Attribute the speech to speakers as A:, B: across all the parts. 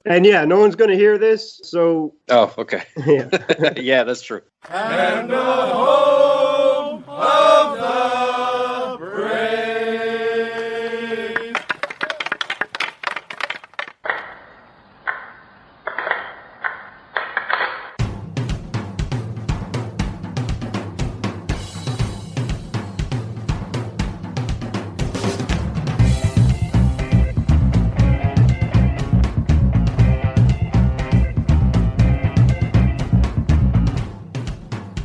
A: And yeah, no one's going to hear this, so...
B: Oh, okay.
A: Yeah,
B: yeah, that's true.
C: And the home of the brave.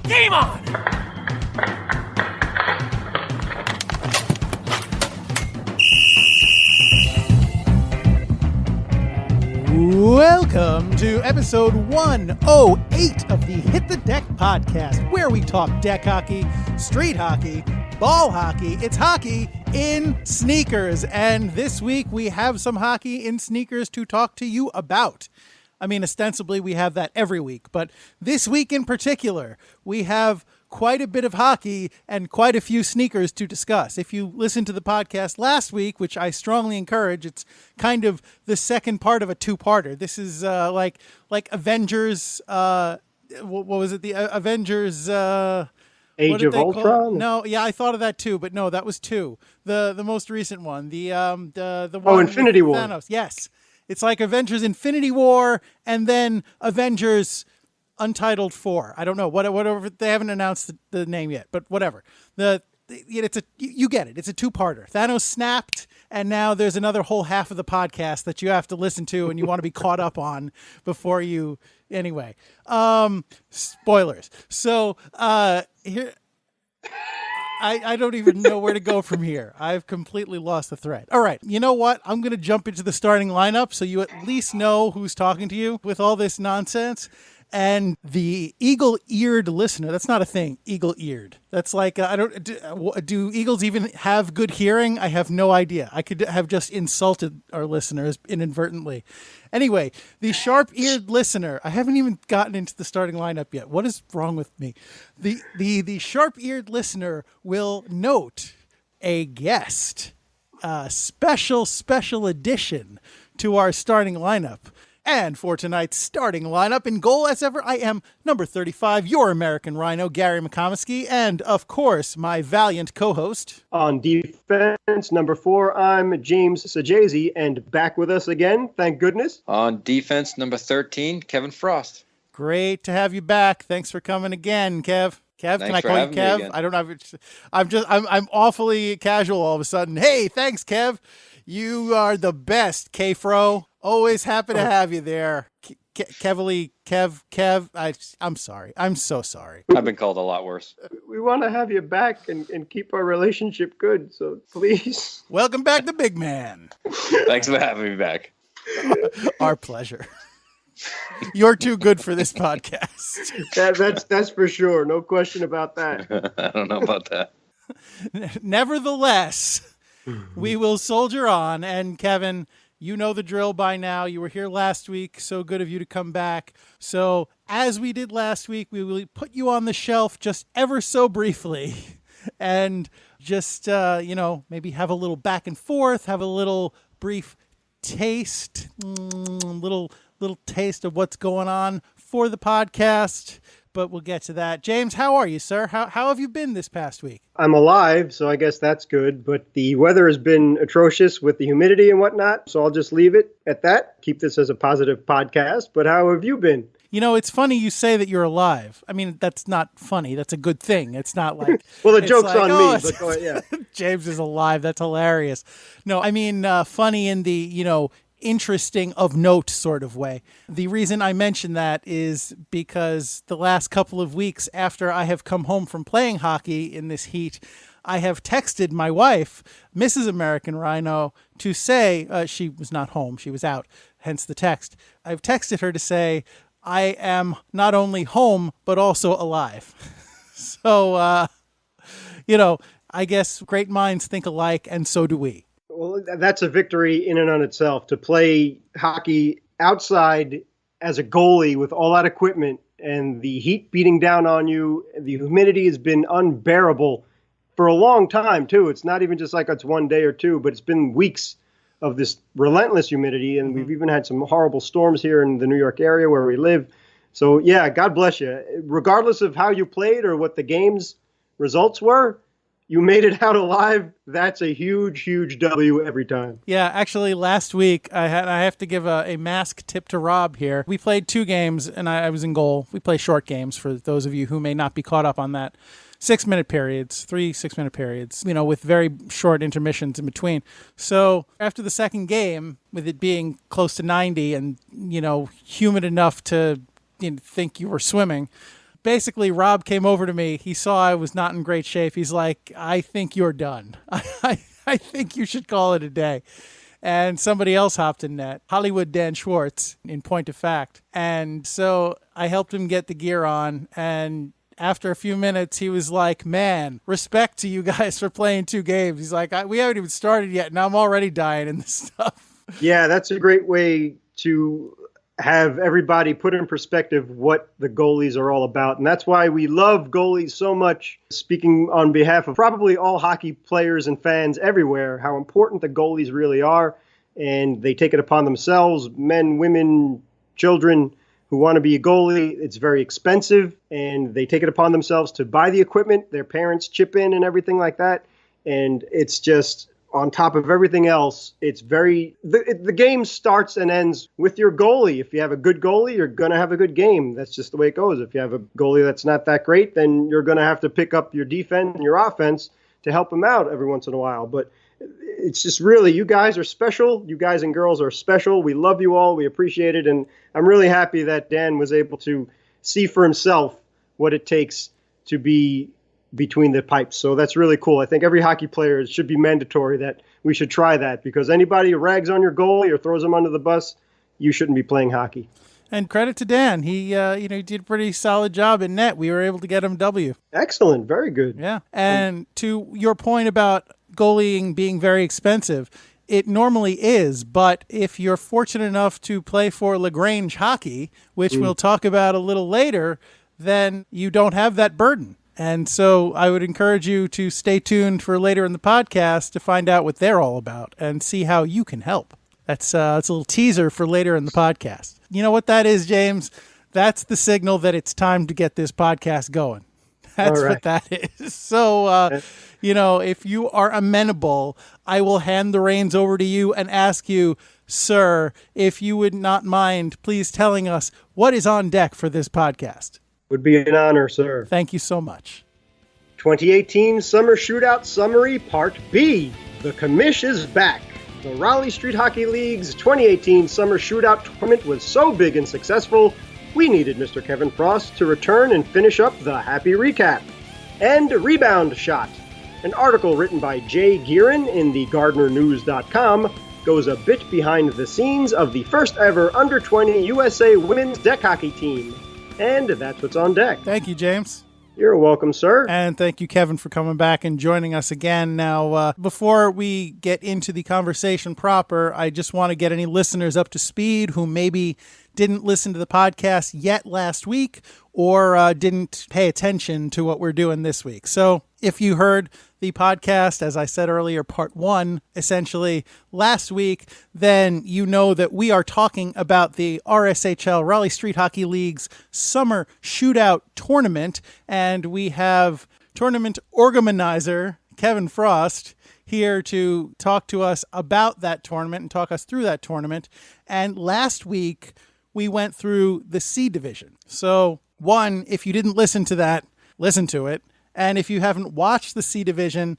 C: Game on!
D: Welcome to episode 108 of the Hit the Deck podcast, where we talk deck hockey, street hockey, ball hockey. It's hockey in sneakers, and this week we have some hockey in sneakers to talk to you about. I mean, ostensibly we have that every week, but this week in particular, we have quite a bit of hockey and quite a few sneakers to discuss. If you listened to the podcast last week, which I strongly encourage, it's kind of the second part of a two-parter. This is like Avengers, what was it? The Avengers...
A: Age of Ultron?
D: No, yeah, I thought of that too, but no, that was two. The most recent one. The one
A: Infinity War.
D: Thanos. Yes. It's like Avengers Infinity War and then Avengers Untitled 4. I don't know. Whatever, they haven't announced the name yet, but whatever. You get it. It's a two-parter. Thanos snapped, and now there's another whole half of the podcast that you have to listen to and you want to be caught up on before you... Anyway, spoilers. So here... I don't even know where to go from here. I've completely lost the thread. All right. You know what? I'm going to jump into the starting lineup so you at least know who's talking to you with all this nonsense. And the eagle-eared listener, that's not a thing, eagle-eared. That's like, do eagles even have good hearing? I have no idea. I could have just insulted our listeners inadvertently. Anyway, the sharp-eared listener, I haven't even gotten into the starting lineup yet. What is wrong with me? The sharp-eared listener will note a guest, special addition to our starting lineup. And for tonight's starting lineup, in goal as ever, I am number 35, your American Rhino, Gary McComiskey, and of course, my valiant co-host.
A: On defense, number 4, I'm James Sajazi, and back with us again, thank goodness.
B: On defense, number 13, Kevin Frost.
D: Great to have you back. Thanks for coming again, Kev. Kev,
B: Thanks
D: can I
B: for
D: call you
B: having me
D: Kev?
B: again.
D: I don't know. I'm awfully casual all of a sudden. Hey, thanks, Kev. You are the best, K-Fro. Always happy to have you there. Kev. I'm sorry. I'm so sorry.
B: I've been called a lot worse.
A: We want to have you back and keep our relationship good, so please.
D: Welcome back, the big man.
B: Thanks for having me back.
D: Our pleasure. You're too good for this podcast.
A: That's for sure. No question about that.
B: I don't know about that.
D: Nevertheless, we will soldier on. And Kevin, you know the drill by now. You were here last week. So good of you to come back. So as we did last week, we will put you on the shelf just ever so briefly and just, maybe have a little back and forth, have a little brief taste, little taste of what's going on for the podcast. But we'll get to that. James, how are you, sir? How have you been this past week?
A: I'm alive, so I guess that's good. But the weather has been atrocious with the humidity and whatnot, so I'll just leave it at that. Keep this as a positive podcast. But how have you been?
D: You know, it's funny you say that you're alive. I mean, that's not funny. That's a good thing. It's not like...
A: Well, the joke's
D: like,
A: on me. But go ahead, yeah.
D: James is alive. That's hilarious. No, I mean, funny in the, interesting of note sort of way. The reason I mention that is because the last couple of weeks after I have come home from playing hockey in this heat, I have texted my wife, Mrs. American Rhino, to say, she was not home, she was out, hence the text. I've texted her to say, I am not only home, but also alive. So, I guess great minds think alike, and so do we.
A: Well, that's a victory in and on itself. To play hockey outside as a goalie with all that equipment and the heat beating down on you, the humidity has been unbearable for a long time, too. It's not even just like it's one day or two, but it's been weeks of this relentless humidity. And we've even had some horrible storms here in the New York area where we live. So, yeah, God bless you. Regardless of how you played or what the game's results were, you made it out alive. That's a huge, huge W every time.
D: Yeah, actually, last week, I have to give a mask tip to Rob here. We played 2 games, and I was in goal. We play short games for those of you who may not be caught up on that. 6-minute periods, 3 6-minute periods, with very short intermissions in between. So after the second game, with it being close to 90 and, humid enough to think you were swimming, basically Rob came over to me. He saw I was not in great shape. He's like, I think you're done. I think you should call it a day. And somebody else hopped in net, Hollywood Dan Schwartz, in point of fact. And so I helped him get the gear on, and after a few minutes, he was like, man, respect to you guys for playing 2 games. He's like, we haven't even started yet, and I'm already dying in this stuff.
A: Yeah, that's a great way to have everybody put in perspective what the goalies are all about. And that's why we love goalies so much, speaking on behalf of probably all hockey players and fans everywhere, how important the goalies really are. And they take it upon themselves, men, women, children who want to be a goalie. It's very expensive, and they take it upon themselves to buy the equipment. Their parents chip in and everything like that. And it's just, on top of everything else, it's the game starts and ends with your goalie. If you have a good goalie, you're going to have a good game. That's just the way it goes. If you have a goalie that's not that great, then you're going to have to pick up your defense and your offense to help them out every once in a while. But it's just really, you guys are special. You guys and girls are special. We love you all. We appreciate it. And I'm really happy that Dan was able to see for himself what it takes to be between the pipes. So that's really cool. I think every hockey player, it should be mandatory that we should try that, because anybody who rags on your goalie or throws him under the bus, you shouldn't be playing hockey.
D: And credit to Dan. He did a pretty solid job in net. We were able to get him a W.
A: Excellent. Very good.
D: Yeah. And to your point about goalieing being very expensive, it normally is, but if you're fortunate enough to play for LaGrange Hockey, which we'll talk about a little later, then you don't have that burden. And so I would encourage you to stay tuned for later in the podcast to find out what they're all about and see how you can help. That's a little teaser for later in the podcast. You know what that is, James? That's the signal that it's time to get this podcast going. That's right. What that is. So, if you are amenable, I will hand the reins over to you and ask you, sir, if you would not mind, please telling us what is on deck for this podcast.
A: Would be an honor, sir.
D: Thank you so much.
A: 2018 Summer Shootout Summary Part B. The commish is back. The Raleigh Street Hockey League's 2018 Summer Shootout Tournament was so big and successful, we needed Mr. Kevin Frost to return and finish up the happy recap. And Rebound Shot. An article written by Jay Gearin in the GardnerNews.com goes a bit behind the scenes of the first ever Under-20 USA Women's Deck Hockey team. And that's what's on deck.
D: Thank you, James.
A: You're welcome, sir.
D: And thank you, Kevin, for coming back and joining us again. Now, before we get into the conversation proper, I just want to get any listeners up to speed who maybe didn't listen to the podcast yet last week or didn't pay attention to what we're doing this week. So if you heard the podcast, as I said earlier, part 1, essentially last week, then you know that we are talking about the RSHL, Raleigh Street Hockey League's Summer Shootout Tournament. And we have tournament organizer Kevin Frost here to talk to us about that tournament and talk us through that tournament. And last week, we went through the C division. So, one, if you didn't listen to that, listen to it. And if you haven't watched the C division,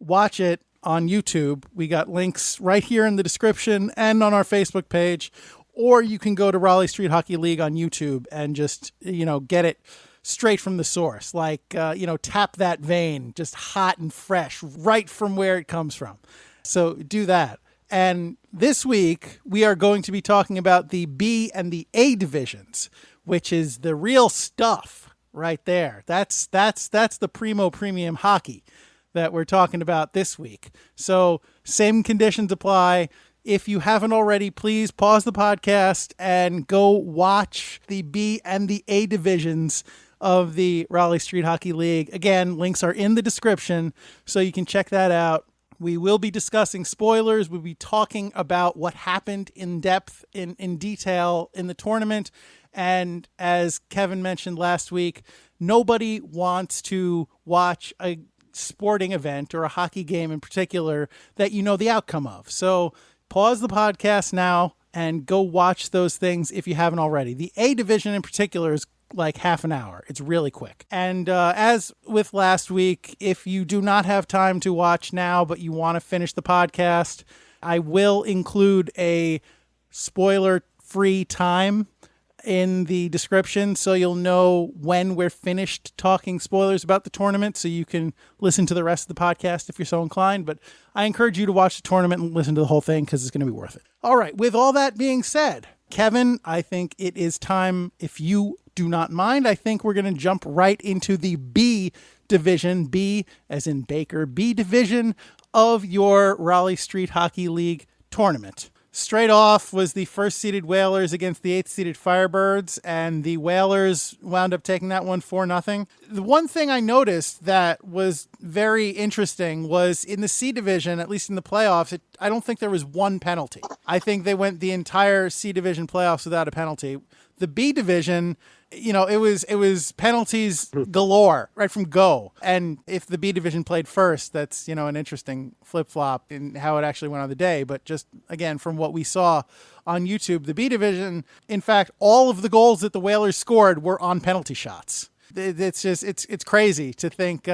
D: watch it on YouTube. We got links right here in the description and on our Facebook page. Or you can go to Raleigh Street Hockey League on YouTube and just, get it straight from the source. Like, tap that vein, just hot and fresh, right from where it comes from. So do that. And this week, we are going to be talking about the B and the A divisions, which is the real stuff right there. That's the primo premium hockey that we're talking about this week. So same conditions apply. If you haven't already, please pause the podcast and go watch the B and the A divisions of the Raleigh Street Hockey League. Again, links are in the description, so you can check that out. We will be discussing spoilers. We'll be talking about what happened in depth, in detail in the tournament. And as Kevin mentioned last week, nobody wants to watch a sporting event or a hockey game in particular that you know the outcome of. So pause the podcast now and go watch those things if you haven't already. The A division in particular is like half an hour. It's really quick. And as with last week, if you do not have time to watch now, but you want to finish the podcast, I will include a spoiler-free time in the description, so you'll know when we're finished talking spoilers about the tournament, so you can listen to the rest of the podcast if you're so inclined. But I encourage you to watch the tournament and listen to the whole thing because it's going to be worth it. All right, with all that being said, Kevin, I think it is time, if you do not mind, I think we're going to jump right into the B division, B as in Baker, B division of your Raleigh Street Hockey League tournament. Straight off was the first-seeded Whalers against the eighth-seeded Firebirds, and the Whalers wound up taking that one 4-0. The one thing I noticed that was very interesting was in the C division, at least in the playoffs, I don't think there was one penalty. I think they went the entire C division playoffs without a penalty. The B division, you know, it was penalties galore right from go. And if the B division played first, that's, you know, an interesting flip-flop in how it actually went on the day. But just, again, from what we saw on YouTube, the B division, in fact, all of the goals that the Whalers scored were on penalty shots. It's just, it's crazy to think.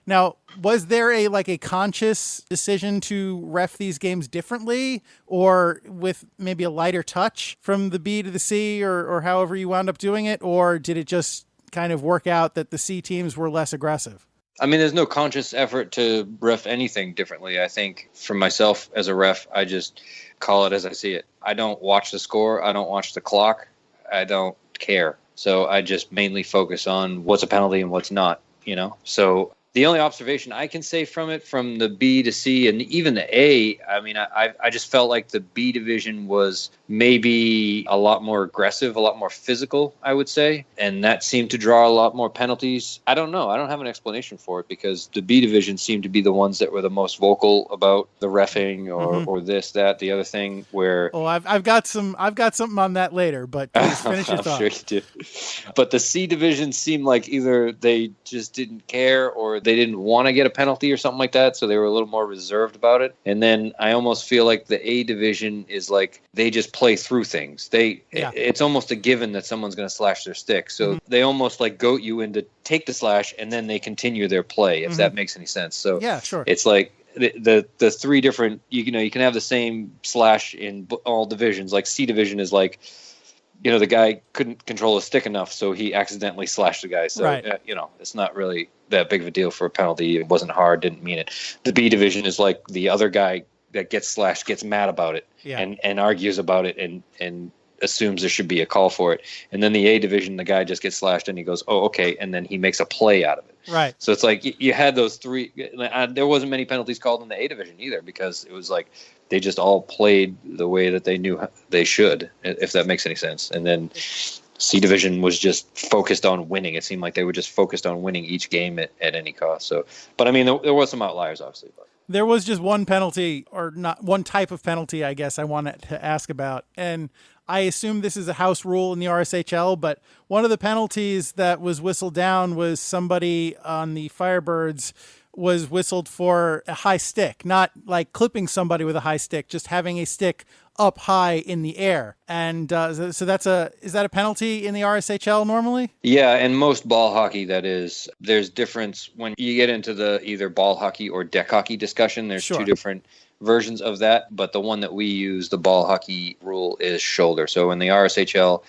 D: Now, was there a conscious decision to ref these games differently or with maybe a lighter touch from the B to the C or however you wound up doing it? Or did it just kind of work out that the C teams were less aggressive?
B: I mean, there's no conscious effort to ref anything differently. I think for myself as a ref, I just call it as I see it. I don't watch the score. I don't watch the clock. I don't care. So I just mainly focus on what's a penalty and what's not, you know? So the only observation I can say from it, from the B to C and even the A, I mean, I just felt like the B division was maybe a lot more aggressive, a lot more physical, I would say. And that seemed to draw a lot more penalties. I don't know. I don't have an explanation for it because the B division seemed to be the ones that were the most vocal about the reffing or this, that, the other thing where...
D: Oh, I've got something on that later, but please finish your thought.
B: I'm sure you do. But the C division seemed like either they just didn't care or they didn't want to get a penalty or something like that, so they were a little more reserved about it. And then I almost feel like the A division is like they just play through things. It's almost a given that someone's going to slash their stick, so they almost like goat you into take the slash and then they continue their play, if that makes any sense. So
D: yeah, sure.
B: It's like the three different, you know, you can have the same slash in all divisions. Like C division is like, you know, the guy couldn't control his stick enough, so he accidentally slashed the guy. So,
D: right.
B: You know, it's not really that big of a deal for a penalty. It wasn't hard, didn't mean it. The B division is like the other guy that gets slashed gets mad about it and argues about it and assumes there should be a call for it. And then the A division, the guy just gets slashed and he goes, oh, okay, and then he makes a play out of it.
D: Right.
B: So it's like you had those three. There wasn't many penalties called in the A division either because it was like they just all played the way that they knew they should, if that makes any sense. And then C division was just focused on winning. It seemed like they were just focused on winning each game at any cost. So, but I mean, there was some outliers, obviously. But.
D: There was just one penalty, or not one type of penalty, I guess I wanted to ask about. And I assume this is a house rule in the RSHL, but one of the penalties that was whistled down was somebody on the Firebirds was whistled for a high stick, not like clipping somebody with a high stick, just having a stick up high in the air. And so is that a penalty in the RSHL normally?
B: Yeah, and most ball hockey, that is. There's difference when you get into the either ball hockey or deck hockey discussion. There's two different versions of that, but the one that we use, the ball hockey rule, is shoulder. So in the RSHL,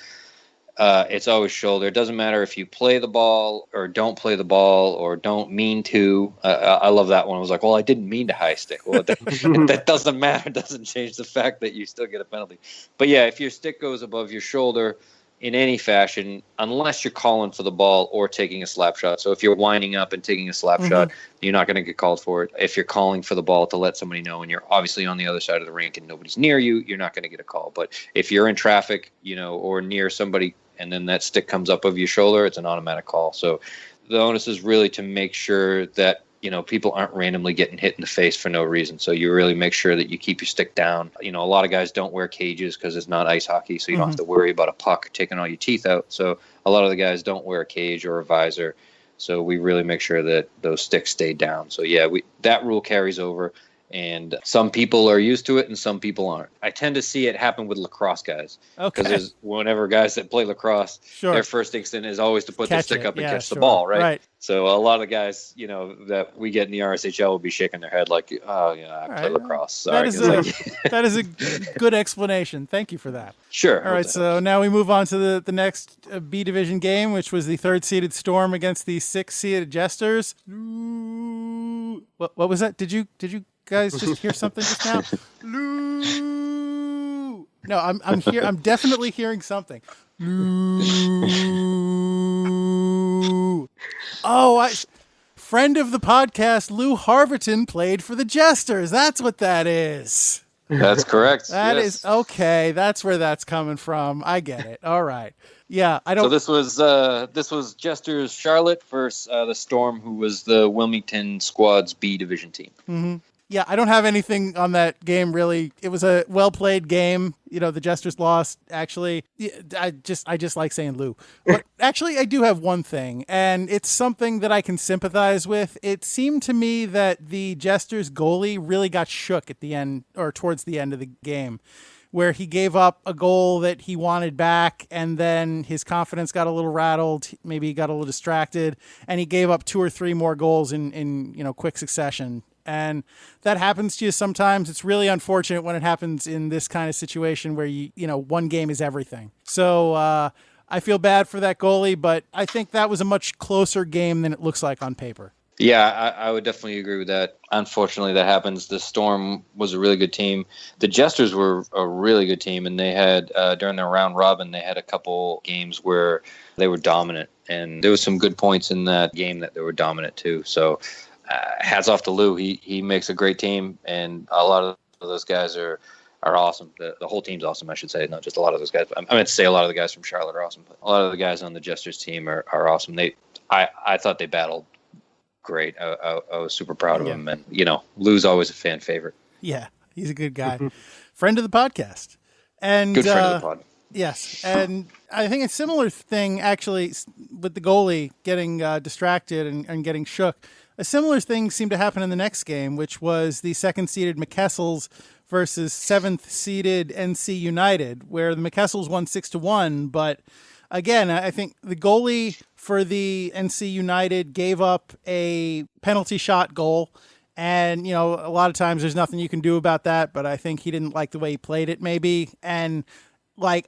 B: it's always shoulder. It doesn't matter if you play the ball or don't play the ball or don't mean to. I love that one. I was like, well, I didn't mean to high stick. Well, that doesn't matter. It doesn't change the fact that you still get a penalty. But yeah, if your stick goes above your shoulder in any fashion, unless you're calling for the ball or taking a slap shot. So if you're winding up and taking a slap shot, you're not going to get called for it. If you're calling for the ball to let somebody know and you're obviously on the other side of the rink and nobody's near you, you're not going to get a call. But if you're in traffic, you know, or near somebody and then that stick comes up over your shoulder, it's an automatic call. So the onus is really to make sure that people aren't randomly getting hit in the face for no reason. So you really make sure that you keep your stick down. A lot of guys don't wear cages because it's not ice hockey, so you don't have to worry about a puck taking all your teeth out. So a lot of the guys don't wear a cage or a visor. So we really make sure that those sticks stay down. So yeah, that rule carries over. And some people are used to it and some people aren't. I tend to see it happen with lacrosse guys.
D: Okay.
B: Because whenever guys that play lacrosse, their first instinct is always to put their stick up and catch the ball, right? So a lot of guys, that we get in the RSHL will be shaking their head like, oh, yeah, I play lacrosse. Sorry.
D: That is a good explanation. Thank you for that.
B: Sure.
D: All right, so now we move on to the next B Division game, which was the 3rd-seeded Storm against the 6th-seeded Jesters. What was that? Did you guys just hear something just now? Lou. No, I'm here. I'm definitely hearing something. Lou. Oh, friend of the podcast, Lou Harverton, played for the Jesters. That's what that is.
B: That's correct.
D: That is okay. That's where that's coming from. I get it. All right. Yeah, I don't.
B: So this was Jesters Charlotte versus the Storm, who was the Wilmington squad's B Division team.
D: Mm-hmm. Yeah, I don't have anything on that game, really. It was a well-played game. The Jesters lost, actually. I just like saying Lou. But actually, I do have one thing, and it's something that I can sympathize with. It seemed to me that the Jesters goalie really got shook at the end, or towards the end of the game, where he gave up a goal that he wanted back, and then his confidence got a little rattled. Maybe he got a little distracted, and he gave up 2 or 3 more goals in quick succession. And that happens to you sometimes. It's really unfortunate when it happens in this kind of situation where one game is everything. So I feel bad for that goalie, but I think that was a much closer game than it looks like on paper.
B: Yeah, I would definitely agree with that. Unfortunately, that happens. The Storm was a really good team. The Jesters were a really good team, and they had, during their round robin, they had a couple games where they were dominant. And there was some good points in that game that they were dominant too. So hats off to Lou. He makes a great team, and a lot of those guys are awesome. The whole team's awesome, I should say, not just a lot of those guys. I meant to say a lot of the guys from Charlotte are awesome, but a lot of the guys on the Jesters team are awesome. I thought they battled great. I was super proud of them, and Lou's always a fan favorite.
D: Yeah, he's a good guy. Friend of the podcast. And
B: good friend of the pod.
D: Yes, and I think a similar thing, actually, with the goalie getting distracted and getting shook. A similar thing seemed to happen in the next game, which was the 2nd-seeded McKessels versus 7th-seeded NC United, where the McKessels won 6-1. But again, I think the goalie for the NC United gave up a penalty shot goal. And, a lot of times there's nothing you can do about that, but I think he didn't like the way he played it, maybe. And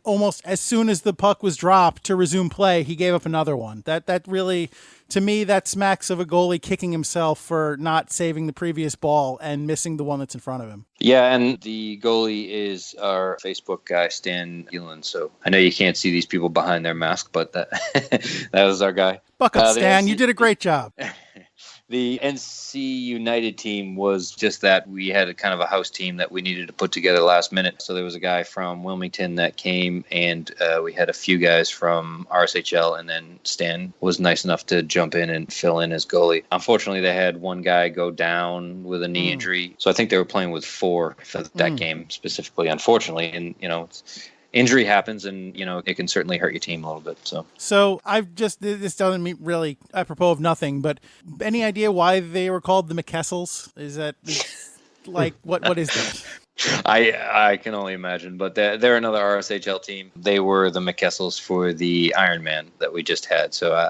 D: almost as soon as the puck was dropped to resume play, he gave up another one. That really, to me, that smacks of a goalie kicking himself for not saving the previous ball and missing the one that's in front of him.
B: Yeah, and the goalie is our Facebook guy, Stan Gillen. So I know you can't see these people behind their mask, but that was our guy.
D: Buck up, Stan. You did a great job.
B: The NC United team was just that. We had a kind of a house team that we needed to put together last minute. So there was a guy from Wilmington that came, and we had a few guys from RSHL, and then Stan was nice enough to jump in and fill in as goalie. Unfortunately, they had one guy go down with a knee injury. So I think they were playing with 4 for that game specifically, unfortunately. And, injury happens, and it can certainly hurt your team a little bit. So this doesn't mean really apropos of nothing, but any idea why they were called the McKessels? Is that what is that? I can only imagine, but they're another RSHL team. They were the McKessels for the Ironman that we just had. So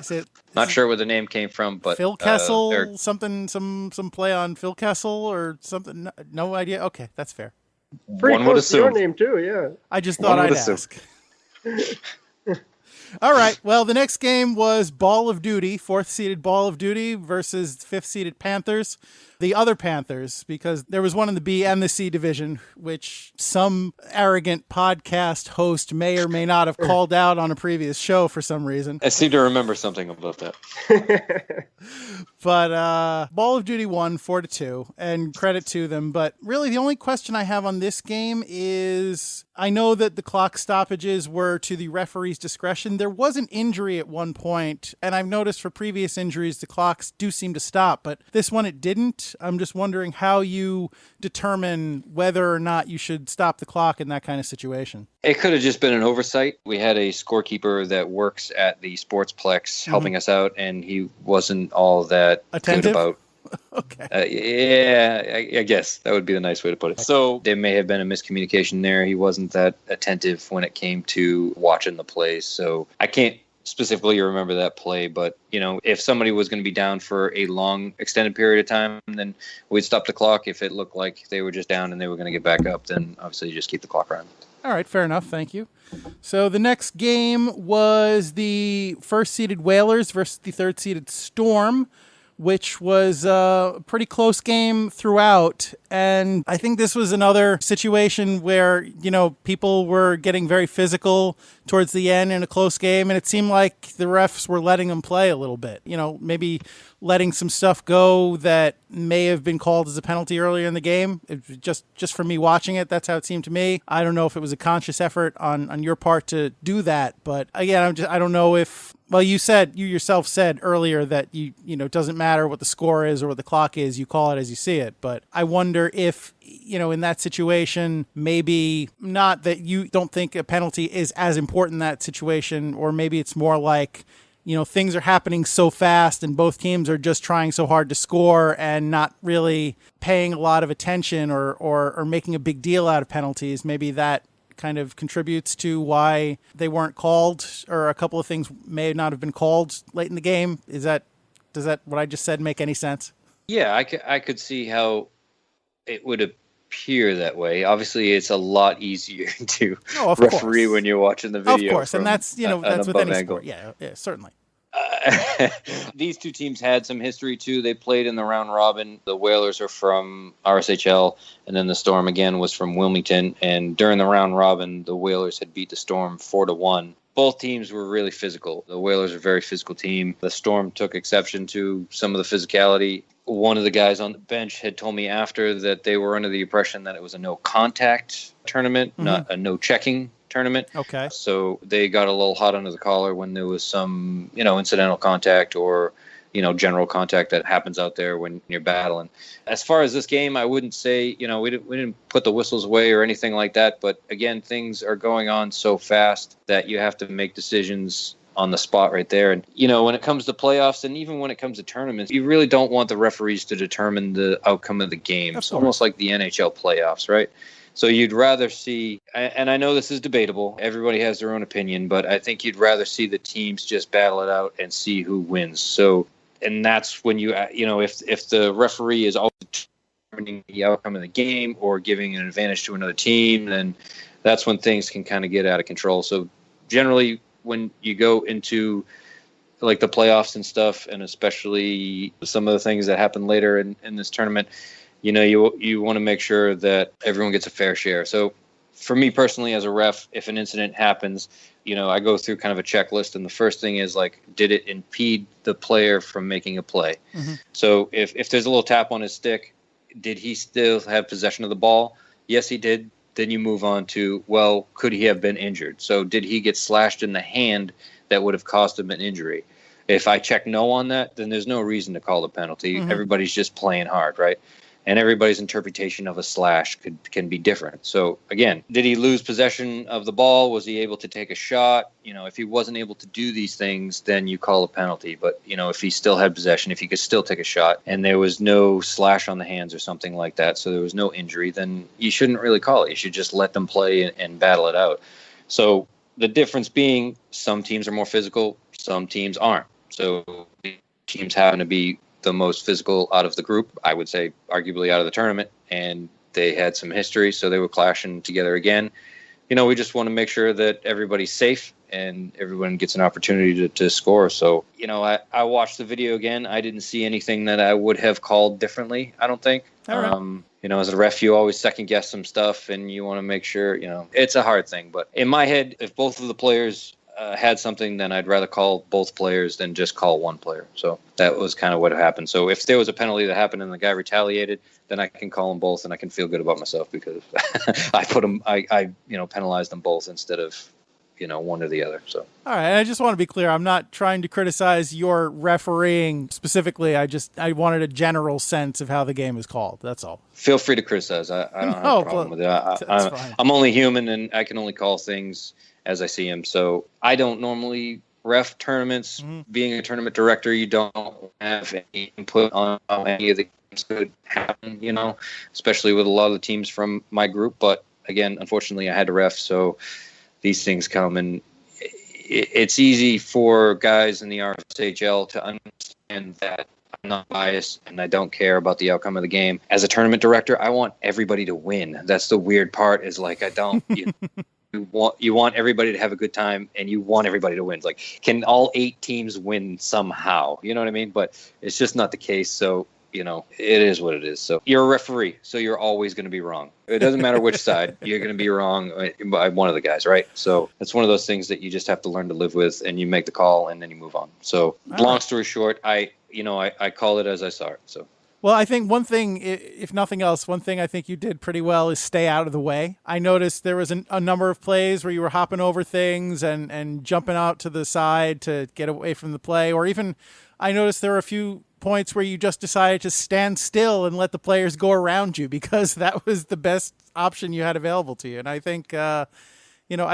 B: not sure where the name came from, but
D: Phil Kessel, something, some play on Phil Kessel or something. No idea. Okay, that's fair.
A: Pretty close to your name too, yeah.
D: I just thought I'd ask. All right. Well, the next game was Ball of Duty, 4th-seeded Ball of Duty versus 5th-seeded Panthers. the other Panthers, because there was one in the B and the C division, which some arrogant podcast host may or may not have called out on a previous show for some reason.
B: I seem to remember something about that.
D: But Ball of Duty won 4-2, and credit to them. But really, the only question I have on this game is, I know that the clock stoppages were to the referee's discretion. There was an injury at one point, and I've noticed for previous injuries, the clocks do seem to stop, but this one it didn't. I'm just wondering how you determine whether or not you should stop the clock in that kind of situation.
B: It could have just been an oversight. We had a scorekeeper that works at the Sportsplex helping us out, and he wasn't all that
D: attentive
B: good about.
D: Okay.
B: I guess that would be the nice way to put it. So there may have been a miscommunication there. He wasn't that attentive when it came to watching the plays. So I can't specifically remember that play, but if somebody was going to be down for a long extended period of time, then we'd stop the clock. If it looked like they were just down and they were going to get back up, then obviously you just keep the clock running.
D: All right, fair enough. Thank you. So the next game was the first-seeded Whalers versus the third-seeded Storm, which was a pretty close game throughout. And I think this was another situation where, people were getting very physical towards the end in a close game, and it seemed like the refs were letting them play a little bit. Maybe letting some stuff go that may have been called as a penalty earlier in the game. It, just for me watching it, that's how it seemed to me. I don't know if it was a conscious effort on your part to do that, but again, I don't know if. Well, you yourself said earlier that it doesn't matter what the score is or what the clock is, you call it as you see it. But I wonder if, in that situation, maybe not that you don't think a penalty is as important in that situation, or maybe it's more like, things are happening so fast and both teams are just trying so hard to score and not really paying a lot of attention or making a big deal out of penalties. Maybe that kind of contributes to why they weren't called, or a couple of things may not have been called late in the game. Does that what I just said make any sense?
B: Yeah, I could see how it would appear that way. Obviously, it's a lot easier to referee when you're watching the video.
D: Of course, and that's that's with any sport. Yeah, certainly.
B: These two teams had some history too. They played in the round robin. The Whalers are from RSHL, and then the Storm again was from Wilmington. And during the round robin, the Whalers had beat the Storm 4-1. Both teams were really physical. The Whalers are a very physical team. The Storm took exception to some of the physicality. One of the guys on the bench had told me after that they were under the impression that it was a no contact tournament, not a no checking tournament.
D: Okay.
B: So they got a little hot under the collar when there was some, incidental contact or, general contact that happens out there when you're battling. As far as this game, I wouldn't say, we didn't put the whistles away or anything like that. But again, things are going on so fast that you have to make decisions on the spot right there. And, when it comes to playoffs and even when it comes to tournaments, you really don't want the referees to determine the outcome of the game. It's almost like the NHL playoffs, right? So you'd rather see, and I know this is debatable, everybody has their own opinion, but I think you'd rather see the teams just battle it out and see who wins. So, and that's when if the referee is always determining the outcome of the game or giving an advantage to another team, then that's when things can kind of get out of control. So generally, when you go into like the playoffs and stuff, and especially some of the things that happen later in this tournament, you want to make sure that everyone gets a fair share. So for me personally, as a ref, if an incident happens, I go through kind of a checklist. And the first thing is like, did it impede the player from making a play? Mm-hmm. So if there's a little tap on his stick, did he still have possession of the ball? Yes, he did. Then you move on to, well, could he have been injured? So did he get slashed in the hand that would have caused him an injury? If I check no on that, then there's no reason to call the penalty. Mm-hmm. Everybody's just playing hard, right? And everybody's interpretation of a slash can be different. So, again, did he lose possession of the ball? Was he able to take a shot? If he wasn't able to do these things, then you call a penalty. But, if he still had possession, if he could still take a shot, and there was no slash on the hands or something like that, so there was no injury, then you shouldn't really call it. You should just let them play and battle it out. So the difference being some teams are more physical, some teams aren't. So teams happen to be the most physical out of the group, I would say arguably out of the tournament, and they had some history, so they were clashing together again. We just want to make sure that everybody's safe and everyone gets an opportunity to score. So, I watched the video again. I didn't see anything that I would have called differently, I don't think.
D: All right.
B: As a ref, you always second guess some stuff, and you want to make sure, it's a hard thing. But in my head, if both of the players had something, then I'd rather call both players than just call one player. So that was kind of what happened. So if there was a penalty that happened and the guy retaliated, then I can call them both and I can feel good about myself because I penalized them both instead of, one or the other. So.
D: All right. I just want to be clear. I'm not trying to criticize your refereeing specifically. I wanted a general sense of how the game is called. That's all.
B: Feel free to criticize. I don't have a problem with it. I'm only human and I can only call things as I see them. So I don't normally ref tournaments. Mm-hmm. Being a tournament director, you don't have any input on how any of the games could happen, especially with a lot of the teams from my group. But again, unfortunately, I had to ref, so these things come. And it's easy for guys in the RSHL to understand that I'm not biased and I don't care about the outcome of the game. As a tournament director, I want everybody to win. That's the weird part is like I don't... You want everybody to have a good time, and you want everybody to win. Like, can all 8 teams win somehow? You know what I mean? But it's just not the case. So, it is what it is. So you're a referee, so you're always going to be wrong. It doesn't matter which side. You're going to be wrong by one of the guys, right? So it's one of those things that you just have to learn to live with, and you make the call, and then you move on. So long story short, I call it as I saw it. So.
D: Well, I think one thing, if nothing else, one thing I think you did pretty well is stay out of the way. I noticed there was a number of plays where you were hopping over things and jumping out to the side to get away from the play. Or even I noticed there were a few points where you just decided to stand still and let the players go around you because that was the best option you had available to you. And I think... I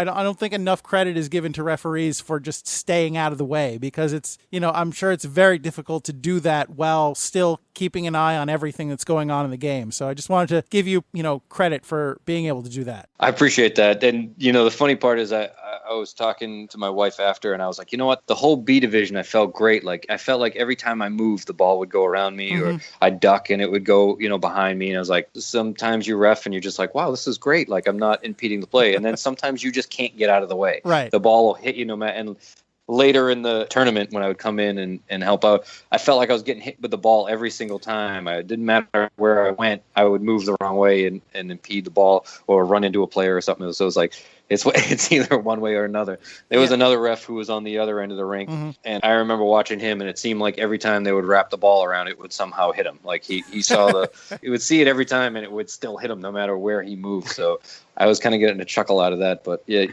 D: don't think enough credit is given to referees for just staying out of the way because it's, I'm sure it's very difficult to do that while still keeping an eye on everything that's going on in the game. So I just wanted to give you, credit for being able to do that.
B: I appreciate that. And, the funny part is I was talking to my wife after and I was like, you know what, the whole B division, I felt great. Like I felt like every time I moved, the ball would go around me or I'd duck and it would go, behind me. And I was like, sometimes you ref and you're just like, wow, this is great. Like I'm not impeding the play. And then sometimes you just can't get out of the way.
D: Right.
B: The ball will hit you no matter. And later in the tournament, when I would come in and help out, I felt like I was getting hit with the ball every single time. It didn't matter where I went. I would move the wrong way and impede the ball or run into a player or something. So it was like, it's either one way or another. There was another ref who was on the other end of the rink, and I remember watching him, and it seemed like every time they would wrap the ball around, it would somehow hit him. Like he saw he would see it every time, and it would still hit him no matter where he moved. So I was kind of getting a chuckle out of that. But yeah,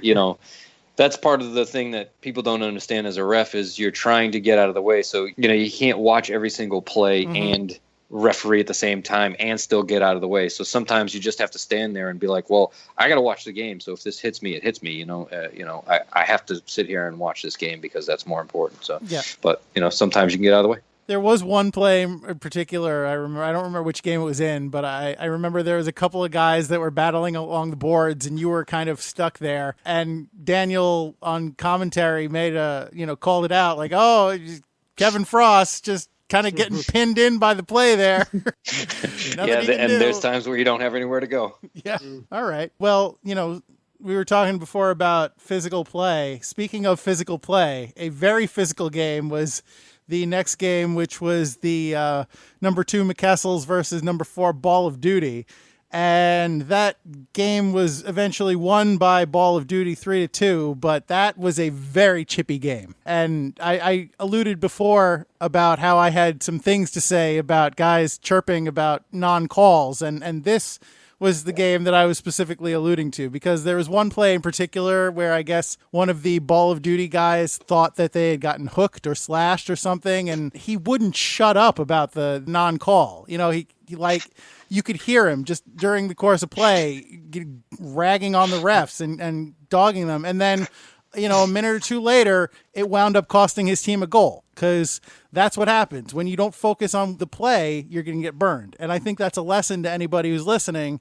B: that's part of the thing that people don't understand as a ref is you're trying to get out of the way. So, you can't watch every single play and referee at the same time and still get out of the way. So sometimes you just have to stand there and be like, well, I got to watch the game. So if this hits me, it hits me, I have to sit here and watch this game because that's more important. So,
D: yeah.
B: But, sometimes you can get out of the way.
D: There was one play in particular, I don't remember which game it was in, but I remember there was a couple of guys that were battling along the boards and you were kind of stuck there. And Daniel on commentary called it out like, oh, Kevin Frost just kind of getting pinned in by the play there.
B: There's times where you don't have anywhere to go.
D: Yeah. All right. Well, we were talking before about physical play. Speaking of physical play, a very physical game was the next game, which was the number 2 McKessels versus number 4 Ball of Duty. And that game was eventually won by Ball of Duty 3-2, but that was a very chippy game. And I alluded before about how I had some things to say about guys chirping about non-calls, and this was the game that I was specifically alluding to, because there was one play in particular where I guess one of the Ball of Duty guys thought that they had gotten hooked or slashed or something, and he wouldn't shut up about the non-call. He you could hear him just during the course of play ragging on the refs and dogging them. And then, a minute or two later, it wound up costing his team a goal, because that's what happens. When you don't focus on the play, you're going to get burned. And I think that's a lesson to anybody who's listening.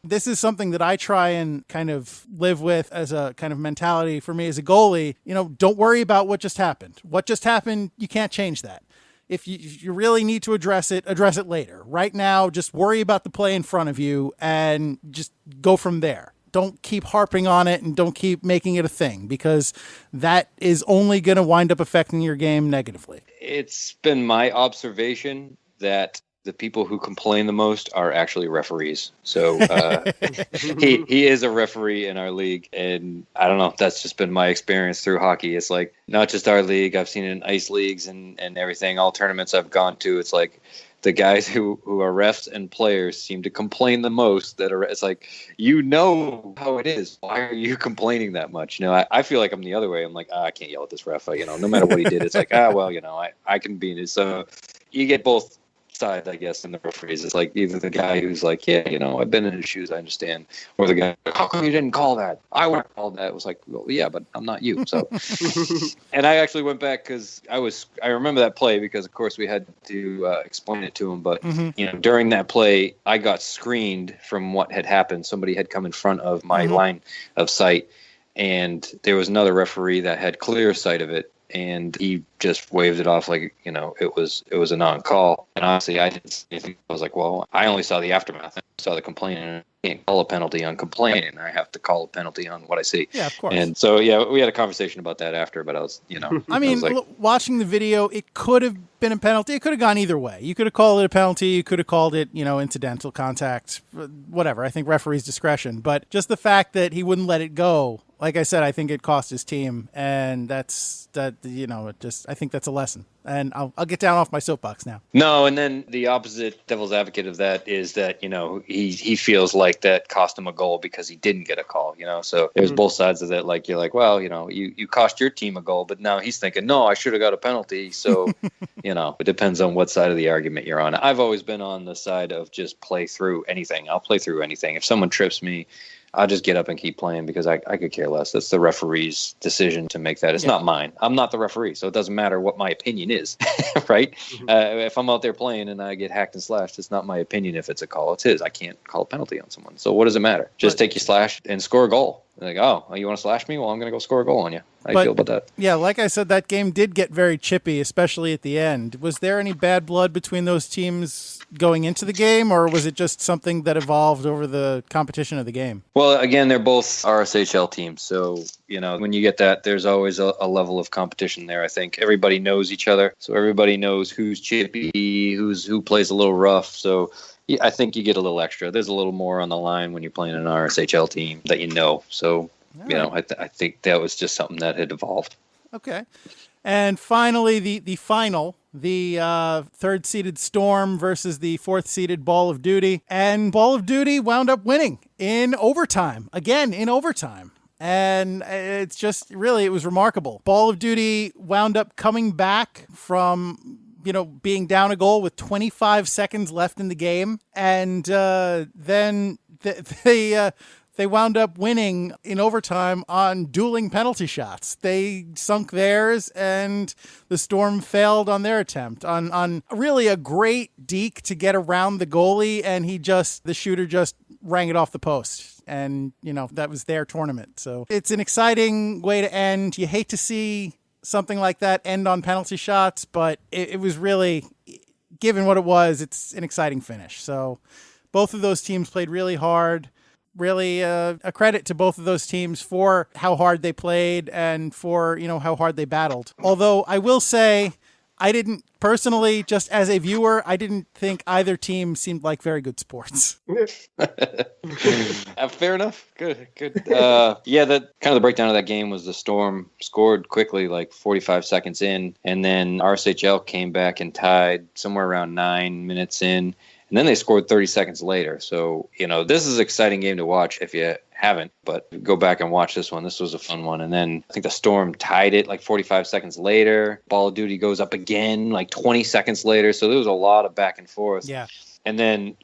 D: This is something that I try and kind of live with as a kind of mentality for me as a goalie. Don't worry about what just happened. What just happened, you can't change that. If you really need to address it later. Right now, just worry about the play in front of you and just go from there. don't keep harping on it and don't keep making it a thing, because that is only going to wind up affecting your game negatively.
B: It's been my observation that the people who complain the most are actually referees. So he is a referee in our league, and I don't know. That's just been my experience through hockey. It's like not just our league. I've seen it in ice leagues and everything. All tournaments I've gone to, it's like the guys who are refs and players seem to complain the most. It's like, you know how it is. Why are you complaining that much? I feel like I'm the other way. I'm like, I can't yell at this ref. No matter what he did, it's like, well, I can be in it. So you get both side, I guess, in the referees. It's like either the guy who's like, yeah, I've been in his shoes, I understand, or the guy, how come you didn't call that? I would have called that. It was like, well, yeah, but I'm not you. So, and I actually went back because I remember that play because, of course, we had to explain it to him. But during that play, I got screened from what had happened. Somebody had come in front of my line of sight, and there was another referee that had clear sight of it. And he just waved it off like, it was a non-call. And honestly, I didn't see anything. I was like, well, I only saw the aftermath. I saw the complaining. I can't call a penalty on complaining. I have to call a penalty on what I see.
D: Yeah, of course.
B: And so, yeah, we had a conversation about that after. But I was,
D: I mean, watching the video, it could have been a penalty. It could have gone either way. You could have called it a penalty. You could have called it, incidental contact, whatever. I think referee's discretion. But just the fact that he wouldn't let it go, like I said, I think it cost his team, and I think that's a lesson. And I'll get down off my soapbox now.
B: No, and then the opposite devil's advocate of that is that, he feels like that cost him a goal because he didn't get a call, So there's both sides of that. Like, you're like, well, you cost your team a goal, but now he's thinking, no, I should have got a penalty. So, it depends on what side of the argument you're on. I've always been on the side of just play through anything. I'll play through anything. If someone trips me, I'll just get up and keep playing because I could care less. That's the referee's decision to make that. It's not mine. I'm not the referee, so it doesn't matter what my opinion is, right? If I'm out there playing and I get hacked and slashed, it's not my opinion if it's a call. It's his. I can't call a penalty on someone. So what does it matter? Just take your slash and score a goal. Like, oh, you want to slash me? Well, I'm going to go score a goal on you. How do you feel about that?
D: Yeah, like I said, that game did get very chippy, especially at the end. Was there any bad blood between those teams going into the game, or was it just something that evolved over the competition of the game?
B: Well, again, they're both RSHL teams. So, when you get that, there's always a level of competition there. I think everybody knows each other. So everybody knows who's chippy, who plays a little rough. So yeah, I think you get a little extra. There's a little more on the line when you're playing an RSHL team that So, I think that was just something that had evolved.
D: Okay. And finally, the final, the third-seeded Storm versus the fourth-seeded Ball of Duty. And Ball of Duty wound up winning in overtime. Again, in overtime. And it's just, really, it was remarkable. Ball of Duty wound up coming back from being down a goal with 25 seconds left in the game. And then they wound up winning in overtime on dueling penalty shots. They sunk theirs, and the Storm failed on their attempt on really a great deke to get around the goalie, and the shooter just rang it off the post. And, that was their tournament. So it's an exciting way to end. You hate to see something like that end on penalty shots, but it was really, given what it was, it's an exciting finish. So both of those teams played really hard. Really a credit to both of those teams for how hard they played and for, how hard they battled. Although I will say, I didn't personally, just as a viewer, I didn't think either team seemed like very good sports.
B: Fair enough. Good. Yeah, that kind of the breakdown of that game was the Storm scored quickly, like 45 seconds in, and then RSHL came back and tied somewhere around 9 minutes in. And then they scored 30 seconds later. So, this is an exciting game to watch if you haven't, but go back and watch this one. This was a fun one. And then I think the Storm tied it like 45 seconds later. Ball of Duty goes up again like 20 seconds later. So there was a lot of back and forth.
D: Yeah.
B: And then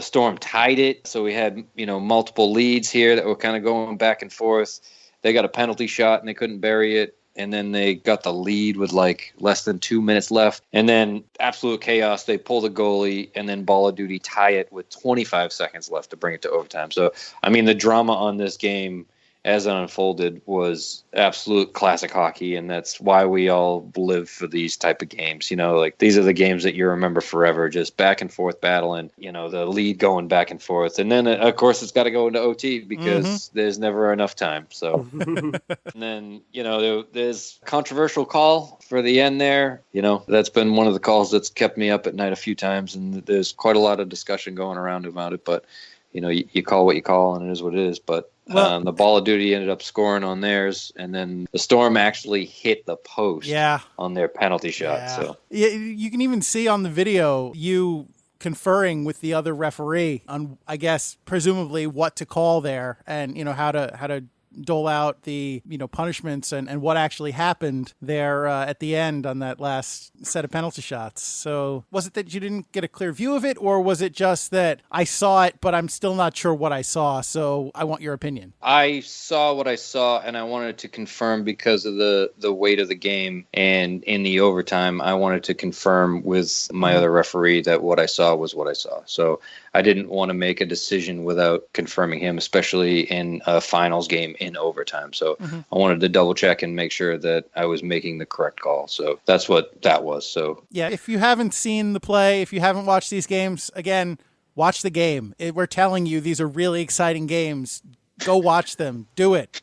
B: Storm tied it. So we had, multiple leads here that were kind of going back and forth. They got a penalty shot and they couldn't bury it. And then they got the lead with like less than 2 minutes left. And then absolute chaos. They pull the goalie and then Ball of Duty tie it with 25 seconds left to bring it to overtime. So, the drama on this game as it unfolded was absolute classic hockey, and that's why we all live for these type of games. Like these are the games that you remember forever, just back and forth battling, the lead going back and forth. And then, of course, it's got to go into OT because there's never enough time. So, and then, there's a controversial call for the end there. That's been one of the calls that's kept me up at night a few times, and there's quite a lot of discussion going around about it. But, you call what you call, and it is what it is. But the Ball of Duty ended up scoring on theirs, and then the Storm actually hit the post on their penalty shot.
D: Yeah.
B: So
D: you can even see on the video you conferring with the other referee on, I guess, presumably what to call there, and how to dole out the punishments and what actually happened there at the end on that last set of penalty shots. So was it that you didn't get a clear view of it, or was it just that I saw it but I'm still not sure what I saw, so I want your opinion?
B: I saw what I saw, and I wanted to confirm because of the weight of the game, and in the overtime I wanted to confirm with my other referee that what I saw was what I saw. So I didn't want to make a decision without confirming him, especially in a finals game in overtime. So I wanted to double check and make sure that I was making the correct call. So that's what that was. So
D: yeah, if you haven't seen the play, if you haven't watched these games, again, watch the game. We're telling you these are really exciting games. Go watch them. Do it.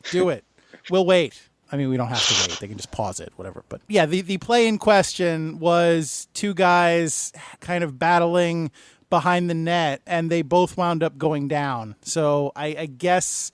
D: We'll wait. I mean, we don't have to wait. They can just pause it, whatever. But yeah, the play in question was two guys kind of battling behind the net, and they both wound up going down. So I guess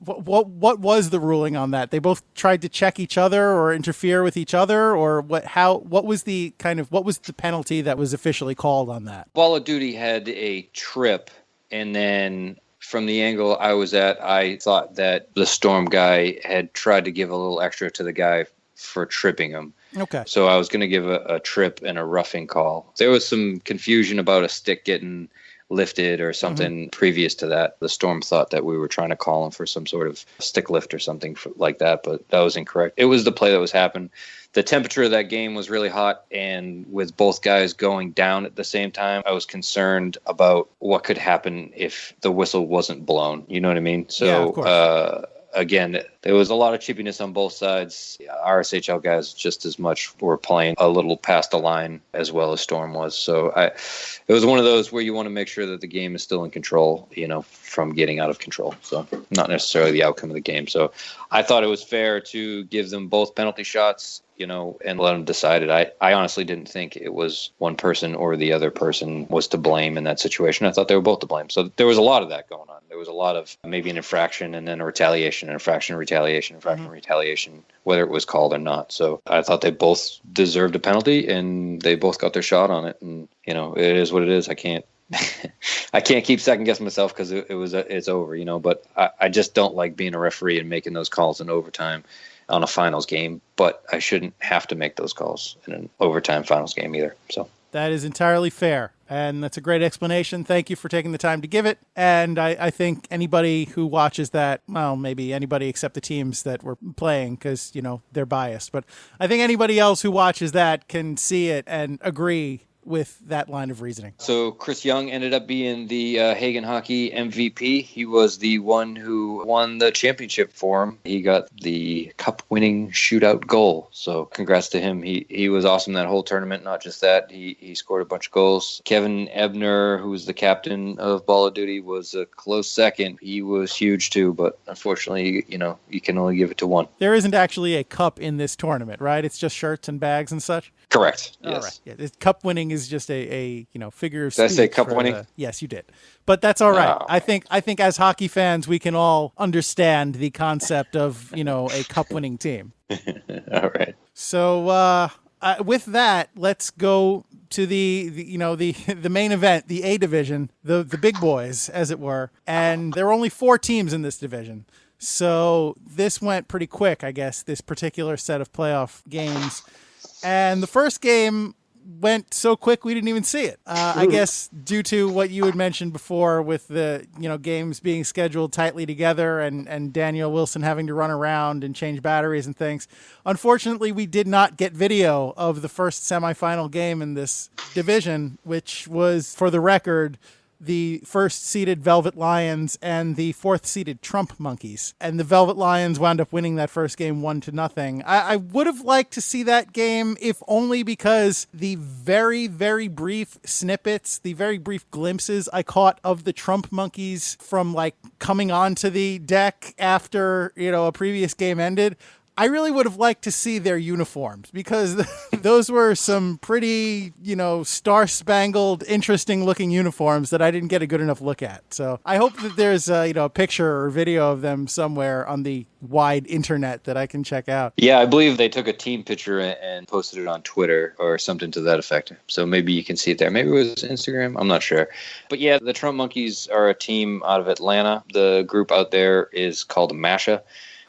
D: what was the ruling on that? They both tried to check each other or interfere with each other, or what was the penalty that was officially called on that?
B: Ball of Duty had a trip, and then from the angle I was at, I thought that the Storm guy had tried to give a little extra to the guy for tripping him.
D: Okay.
B: So I was going to give a trip and a roughing call. There was some confusion about a stick getting lifted or something previous to that. The Storm thought that we were trying to call him for some sort of stick lift or something like that, but that was incorrect. It was the play that was happening. The temperature of that game was really hot, and with both guys going down at the same time, I was concerned about what could happen if the whistle wasn't blown. You know what I mean? So,
D: yeah, of course.
B: Again, there was a lot of cheapiness on both sides. RSHL guys just as much were playing a little past the line as well as Storm was. So it was one of those where you want to make sure that the game is still in control, from getting out of control. So not necessarily the outcome of the game. So I thought it was fair to give them both penalty shots, and let them decide it. I honestly didn't think it was one person or the other person was to blame in that situation. I thought they were both to blame. So there was a lot of that going on. There was a lot of maybe an infraction and then a retaliation, retaliation, whether it was called or not. So I thought they both deserved a penalty, and they both got their shot on it. And, it is what it is. I can't keep second guessing myself because it's over, but I just don't like being a referee and making those calls in overtime on a finals game, but I shouldn't have to make those calls in an overtime finals game either. So
D: that is entirely fair, and that's a great explanation. Thank you for taking the time to give it. And I think anybody who watches that, well, maybe anybody except the teams that were playing, because they're biased, but I think anybody else who watches that can see it and agree with that line of reasoning.
B: So Chris Young ended up being the Hagen Hockey MVP. He was the one who won the championship for him. He got the cup-winning shootout goal. So congrats to him. He was awesome that whole tournament. Not just that, he scored a bunch of goals. Kevin Ebner, who was the captain of Ball of Duty, was a close second. He was huge too, but unfortunately, you can only give it to one.
D: There isn't actually a cup in this tournament, right? It's just shirts and bags and such?
B: Correct.
D: All
B: yes.
D: Right. Yeah, this cup winning is just a figure of speech.
B: Did I say cup winning?
D: Yes, you did. But that's all right. Oh. I think as hockey fans, we can all understand the concept of, a cup winning team.
B: All right.
D: So with that, let's go to the main event, the A division, the big boys, as it were. And there are only 4 teams in this division. So this went pretty quick, I guess, this particular set of playoff games. And the first game went so quick we didn't even see it. I guess due to what you had mentioned before with the games being scheduled tightly together and Daniel Wilson having to run around and change batteries and things. Unfortunately, we did not get video of the first semifinal game in this division, which was, for the record, the first-seeded Velvet Lions and the fourth-seeded Trump Monkeys. And the Velvet Lions wound up winning that first game 1-0. I would have liked to see that game, if only because the very, very brief snippets, the very brief glimpses I caught of the Trump Monkeys from like coming onto the deck after, a previous game ended, I really would have liked to see their uniforms, because those were some pretty, star-spangled, interesting-looking uniforms that I didn't get a good enough look at. So I hope that there's, a picture or video of them somewhere on the wide internet that I can check out.
B: Yeah, I believe they took a team picture and posted it on Twitter or something to that effect. So maybe you can see it there. Maybe it was Instagram. I'm not sure. But yeah, the Trump Monkeys are a team out of Atlanta. The group out there is called MASHA.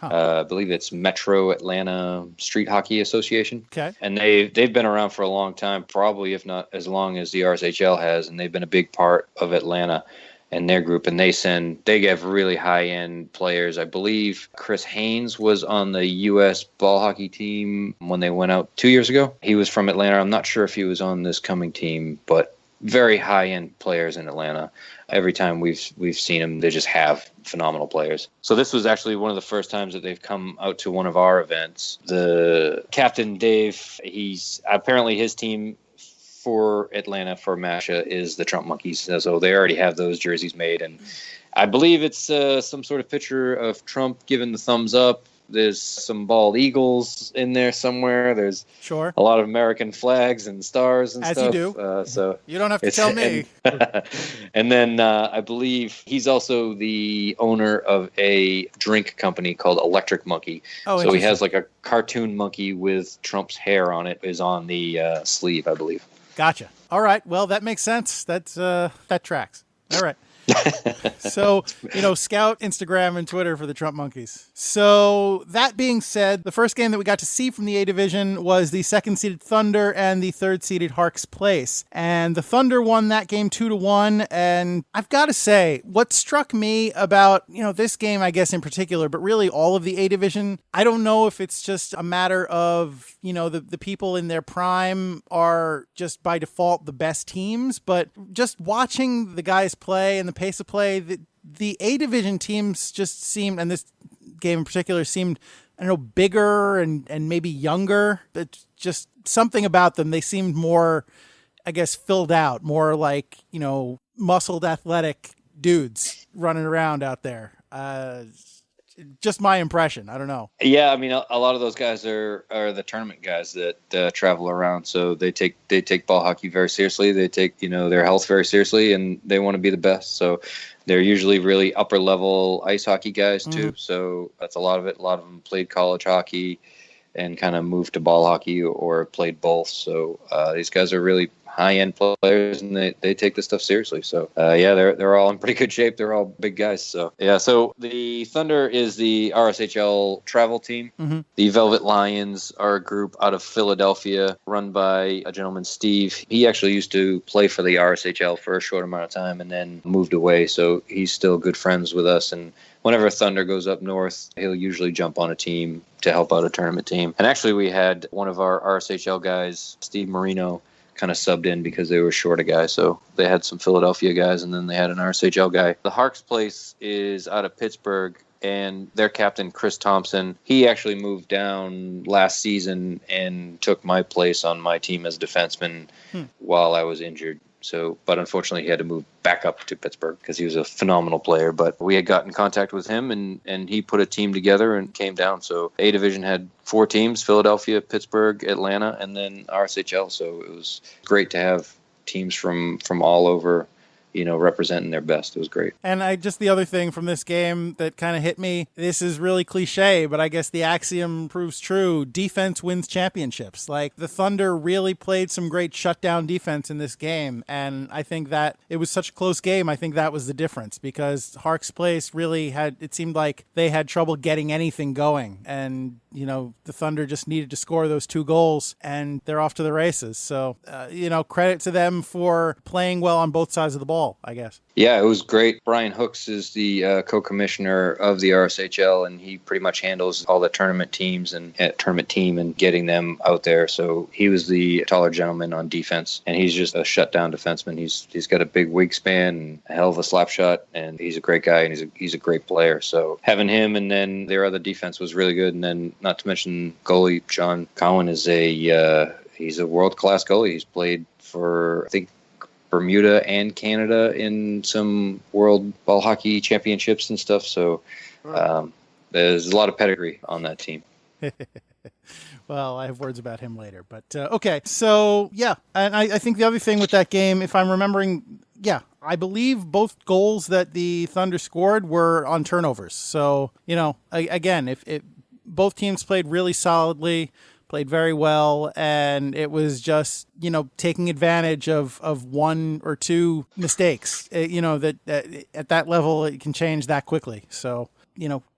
B: I believe it's Metro Atlanta Street Hockey Association. Okay. And they've been around for a long time, probably if not as long as the RSHL has, and they've been a big part of Atlanta and their group. And they have really high-end players. I believe Chris Haynes was on the U.S. ball hockey team when they went out 2 years ago. He was from Atlanta. I'm not sure if he was on this coming team, but very high-end players in Atlanta. Every time we've seen them, they just have phenomenal players. So this was actually one of the first times that they've come out to one of our events. The captain, Dave, apparently his team for Atlanta for MASHA is the Trump Monkeys. So they already have those jerseys made. And I believe it's some sort of picture of Trump giving the thumbs up. There's some bald eagles in there somewhere. There's a lot of American flags and stars and
D: stuff.
B: As
D: you do.
B: So
D: you don't have to tell me.
B: And then I believe he's also the owner of a drink company called Electric Monkey. Oh, so he has like a cartoon monkey with Trump's hair on it is on the sleeve, I believe.
D: Gotcha. All right. Well, that makes sense. That tracks. All right. So, scout Instagram and Twitter for the Trump Monkeys. So that being said, the first game that we got to see from the A division was the second-seeded Thunder and the third-seeded Harks Place. And the Thunder won that game 2-1. And I've got to say, what struck me about, this game, I guess in particular, but really all of the A division, I don't know if it's just a matter of, the people in their prime are just by default the best teams, but just watching the guys play and the pace of play, the A division teams just seemed, and this game in particular seemed, bigger and maybe younger. But just something about them, they seemed more, I guess, filled out, more like, muscled athletic dudes running around out there. Just my impression. I don't know.
B: Yeah, I mean, a lot of those guys are the tournament guys that travel around. So they take ball hockey very seriously. They take their health very seriously, and they want to be the best. So they're usually really upper level ice hockey guys too. Mm-hmm. So that's a lot of it. A lot of them played college hockey and kind of moved to ball hockey or played both. So these guys are really high-end players, and they take this stuff seriously. So they're all in pretty good shape. They're all big guys. So so the Thunder is the RSHL travel team. Mm-hmm. The Velvet Lions are a group out of Philadelphia run by a gentleman, Steve. He actually used to play for the RSHL for a short amount of time and then moved away. So he's still good friends with us, and whenever Thunder goes up north, he'll usually jump on a team to help out a tournament team. And actually we had one of our RSHL guys, Steve Marino, kind of subbed in because they were short a guy. So they had some Philadelphia guys, and then they had an RSHL guy. The Harks Place is out of Pittsburgh, and their captain, Chris Thompson, he actually moved down last season and took my place on my team as defenseman while I was injured. So, but unfortunately, he had to move back up to Pittsburgh because he was a phenomenal player. But we had got in contact with him, and he put a team together and came down. So A division had 4 teams: Philadelphia, Pittsburgh, Atlanta, and then RSHL. So it was great to have teams from all over, representing their best. It was great.
D: And the other thing from this game that kind of hit me, this is really cliche, but I guess the axiom proves true. Defense wins championships. Like, the Thunder really played some great shutdown defense in this game. And I think that it was such a close game. I think that was the difference, because Harks Place really it seemed like they had trouble getting anything going. And, the Thunder just needed to score those 2 goals, and they're off to the races. So, credit to them for playing well on both sides of the ball. fall, I guess.
B: Yeah, it was great. Brian Hooks is the co-commissioner of the RSHL, and he pretty much handles all the tournament teams and tournament team and getting them out there. So he was the taller gentleman on defense, and he's just a shutdown defenseman. He's got a big wingspan and a hell of a slap shot, and he's a great guy, and he's a great player. So having him, and then their other defense was really good. And then not to mention goalie John Cowan is he's a world-class goalie. He's played for, I think, Bermuda and Canada in some World Ball Hockey Championships and stuff. So there's a lot of pedigree on that team.
D: Well, I have words about him later. But okay, so yeah, and I think the other thing with that game, if I'm remembering, I believe both goals that the Thunder scored were on turnovers. So, again, if both teams played really solidly, played very well, and it was just, taking advantage of one or two mistakes, that at that level it can change that quickly. So,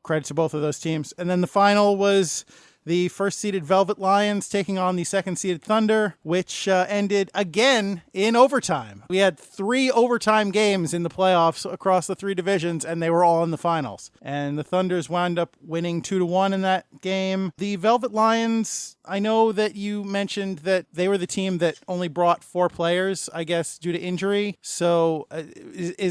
D: credit to both of those teams. And then the final was the first-seeded Velvet Lions taking on the second-seeded Thunder, which ended again in overtime. We had 3 overtime games in the playoffs across the 3 divisions, and they were all in the finals. And the Thunders wound up winning 2-1 in that game. The Velvet Lions, I know that you mentioned that they were the team that only brought 4 players, I guess, due to injury. So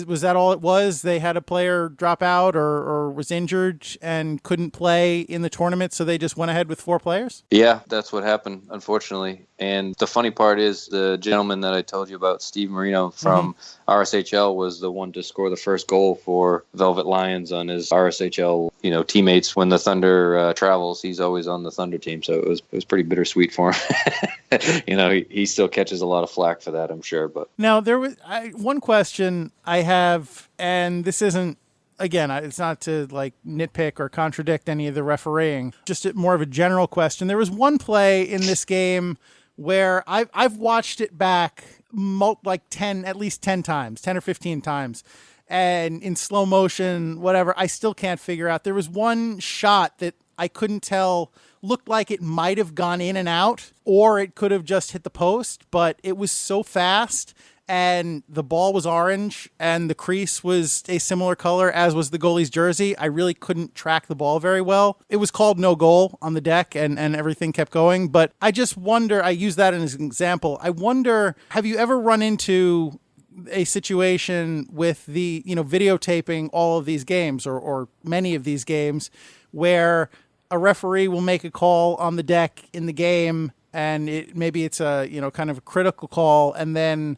D: was that all it was? They had a player drop out or was injured and couldn't play in the tournament, so they just went ahead with 4 players?
B: Yeah, that's what happened, unfortunately. And the funny part is the gentleman that I told you about, Steve Marino from RSHL, was the one to score the first goal for Velvet Lions on his RSHL, teammates. When the Thunder travels, he's always on the Thunder team. So it was pretty bittersweet for him. He still catches a lot of flack for that, I'm sure. But
D: now there was one question I have, and this isn't, again, it's not to nitpick or contradict any of the refereeing, just more of a general question. There was one play in this game where I've watched it back at least 10 times, 10 or 15 times, and in slow motion, whatever, I still can't figure out. There was one shot that I couldn't tell, looked like it might have gone in and out, or it could have just hit the post, but it was so fast, and the ball was orange, and the crease was a similar color as was the goalie's jersey. I really couldn't track the ball very well. It was called no goal on the deck, and everything kept going. But I just wonder, I use that as an example. I wonder, have you ever run into a situation with the, videotaping all of these games or many of these games where a referee will make a call on the deck in the game, and maybe it's a, kind of a critical call, and then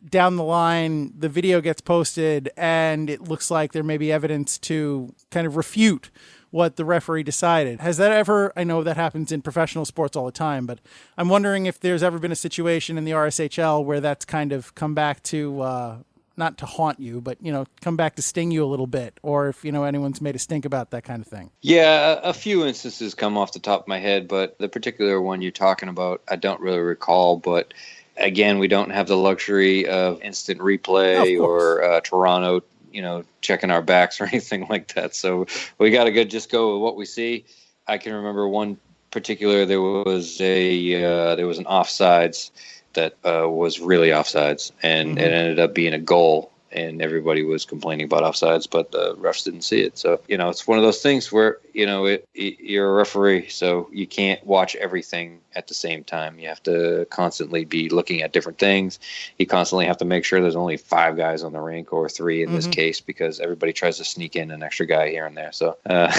D: down the line, the video gets posted and it looks like there may be evidence to kind of refute what the referee decided. Has that ever, I know that happens in professional sports all the time, but I'm wondering if there's ever been a situation in the RSHL where that's kind of come back to, not to haunt you, but, come back to sting you a little bit, or if, anyone's made a stink about that kind of thing.
B: Yeah, a few instances come off the top of my head, but the particular one you're talking about, I don't really recall, but again, we don't have the luxury of instant replay or Toronto, checking our backs or anything like that. So we got to just go with what we see. I can remember one particular. There was an offsides that was really offsides, and it ended up being a goal. And everybody was complaining about offsides, but the refs didn't see it. So, it's one of those things where, you're a referee, so you can't watch everything at the same time. You have to constantly be looking at different things. You constantly have to make sure there's only 5 guys on the rink, or 3 in this case, because everybody tries to sneak in an extra guy here and there. So, I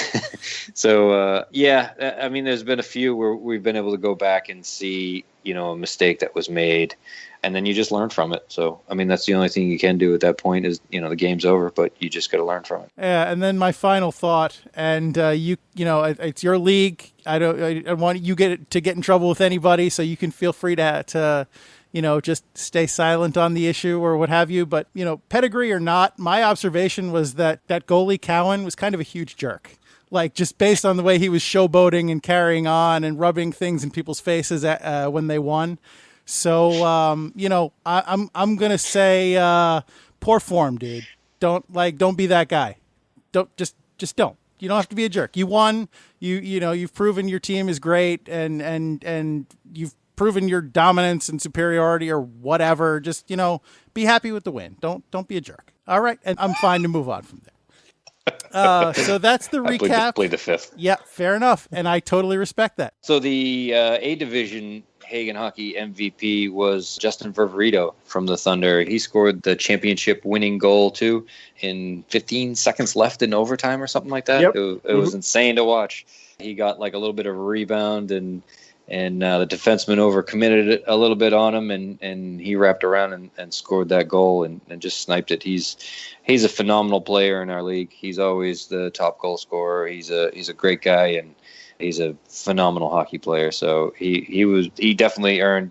B: mean, there's been a few where we've been able to go back and see, a mistake that was made, and then you just learn from it. So, I mean, that's the only thing you can do at that point is, the game's over, but you just got to learn from it.
D: Yeah. And then my final thought, and it's your league. I don't want you to get in trouble with anybody, so you can feel free to just stay silent on the issue or what have you. But, pedigree or not, my observation was that goalie Cowan was kind of a huge jerk. Just based on the way he was showboating and carrying on and rubbing things in people's faces when they won. So, I'm going to say, poor form, dude. Don't be that guy. Just don't. You don't have to be a jerk. You won. You've proven your team is great, and you've proven your dominance and superiority or whatever. Just, be happy with the win. Don't be a jerk. All right. And I'm fine to move on from there. So that's the recap.
B: Plead the fifth.
D: Yeah, fair enough. And I totally respect that.
B: So the A Division Hagen Hockey MVP was Justin Ververito from the Thunder. He scored the championship winning goal, too, in 15 seconds left in overtime or something like that.
A: Yep.
B: It was insane to watch. He got like a little bit of a rebound, and the defenseman overcommitted a little bit on him, and he wrapped around and scored that goal and just sniped it. He's a phenomenal player in our league. He's always the top goal scorer. He's a great guy, and he's a phenomenal hockey player. So he definitely earned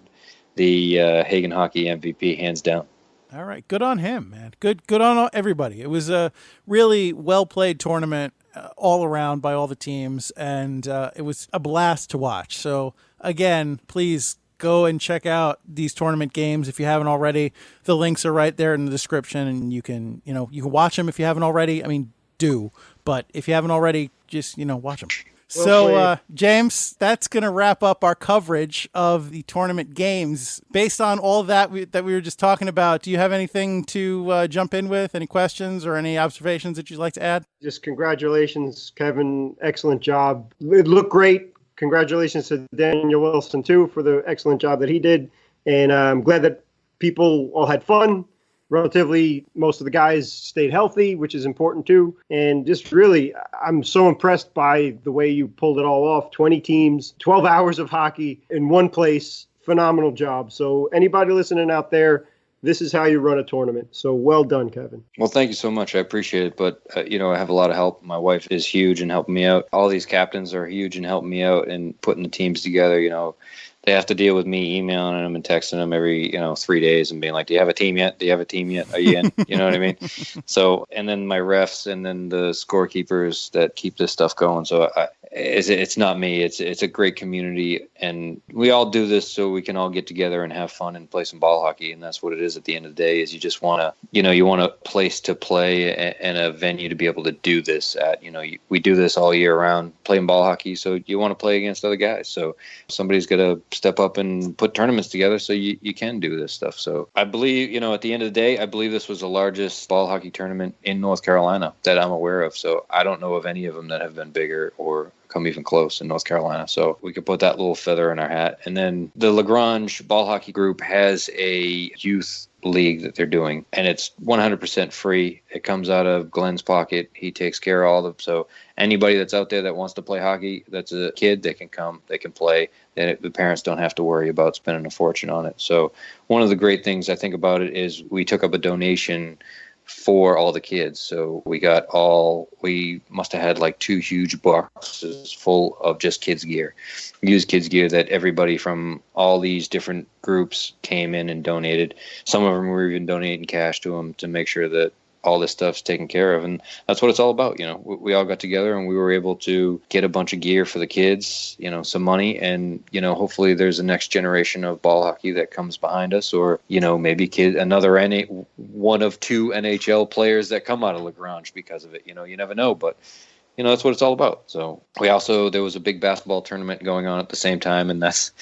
B: the Hagen Hockey MVP hands down.
D: All right, good on him, man. Good on everybody. It was a really well played tournament all around by all the teams, and it was a blast to watch. So again, please go and check out these tournament games if you haven't already. The links are right there in the description, and you can watch them if you haven't already. I mean, do, but if you haven't already, just watch them. So, James, that's going to wrap up our coverage of the tournament games. Based on all that we were just talking about, do you have anything to jump in with? Any questions or any observations that you'd like to add?
A: Just congratulations, Kevin. Excellent job. It looked great. Congratulations to Daniel Wilson, too, for the excellent job that he did. And I'm glad that people all had fun. Relatively, most of the guys stayed healthy, which is important too. And just really, I'm so impressed by the way you pulled it all off. 20 teams, 12 hours of hockey in one place. Phenomenal job. So anybody listening out there, this is how you run a tournament. So well done, Kevin.
B: Well, thank you so much. I appreciate it. But, I have a lot of help. My wife is huge in helping me out. All these captains are huge in helping me out and putting the teams together. They have to deal with me emailing them and texting them every, 3 days and being like, do you have a team yet? Do you have a team yet? Are you in? You know what I mean? So, and then my refs and then the scorekeepers that keep this stuff going. So it's not me. It's a great community, and we all do this so we can all get together and have fun and play some ball hockey. And that's what it is at the end of the day, is you just want to, you want a place to play and a venue to be able to do this at. We do this all year round, playing ball hockey. So you want to play against other guys. So somebody's got to step up and put tournaments together so you can do this stuff. So I believe, at the end of the day, I believe this was the largest ball hockey tournament in North Carolina that I'm aware of. So I don't know of any of them that have been bigger or come even close in North Carolina. So we could put that little feather in our hat. And then the Lagrange Ball Hockey Group has a youth league that they're doing, and it's 100% free. It comes out of Glenn's pocket. He takes care of all of them. So anybody that's out there that wants to play hockey, that's a kid, they can come, they can play. And the parents don't have to worry about spending a fortune on it. So one of the great things I think about it is we took up a donation for all the kids. So we must have had like 2 huge boxes full of just kids gear, used kids gear that everybody from all these different groups came in and donated. Some of them were even donating cash to them to make sure that all this stuff's taken care of. And that's what it's all about. We all got together and we were able to get a bunch of gear for the kids, some money, and, hopefully there's a next generation of ball hockey that comes behind us, or, maybe one of 2 NHL players that come out of Lagrange because of it. You never know, but that's what it's all about. So there was a big basketball tournament going on at the same time, and that's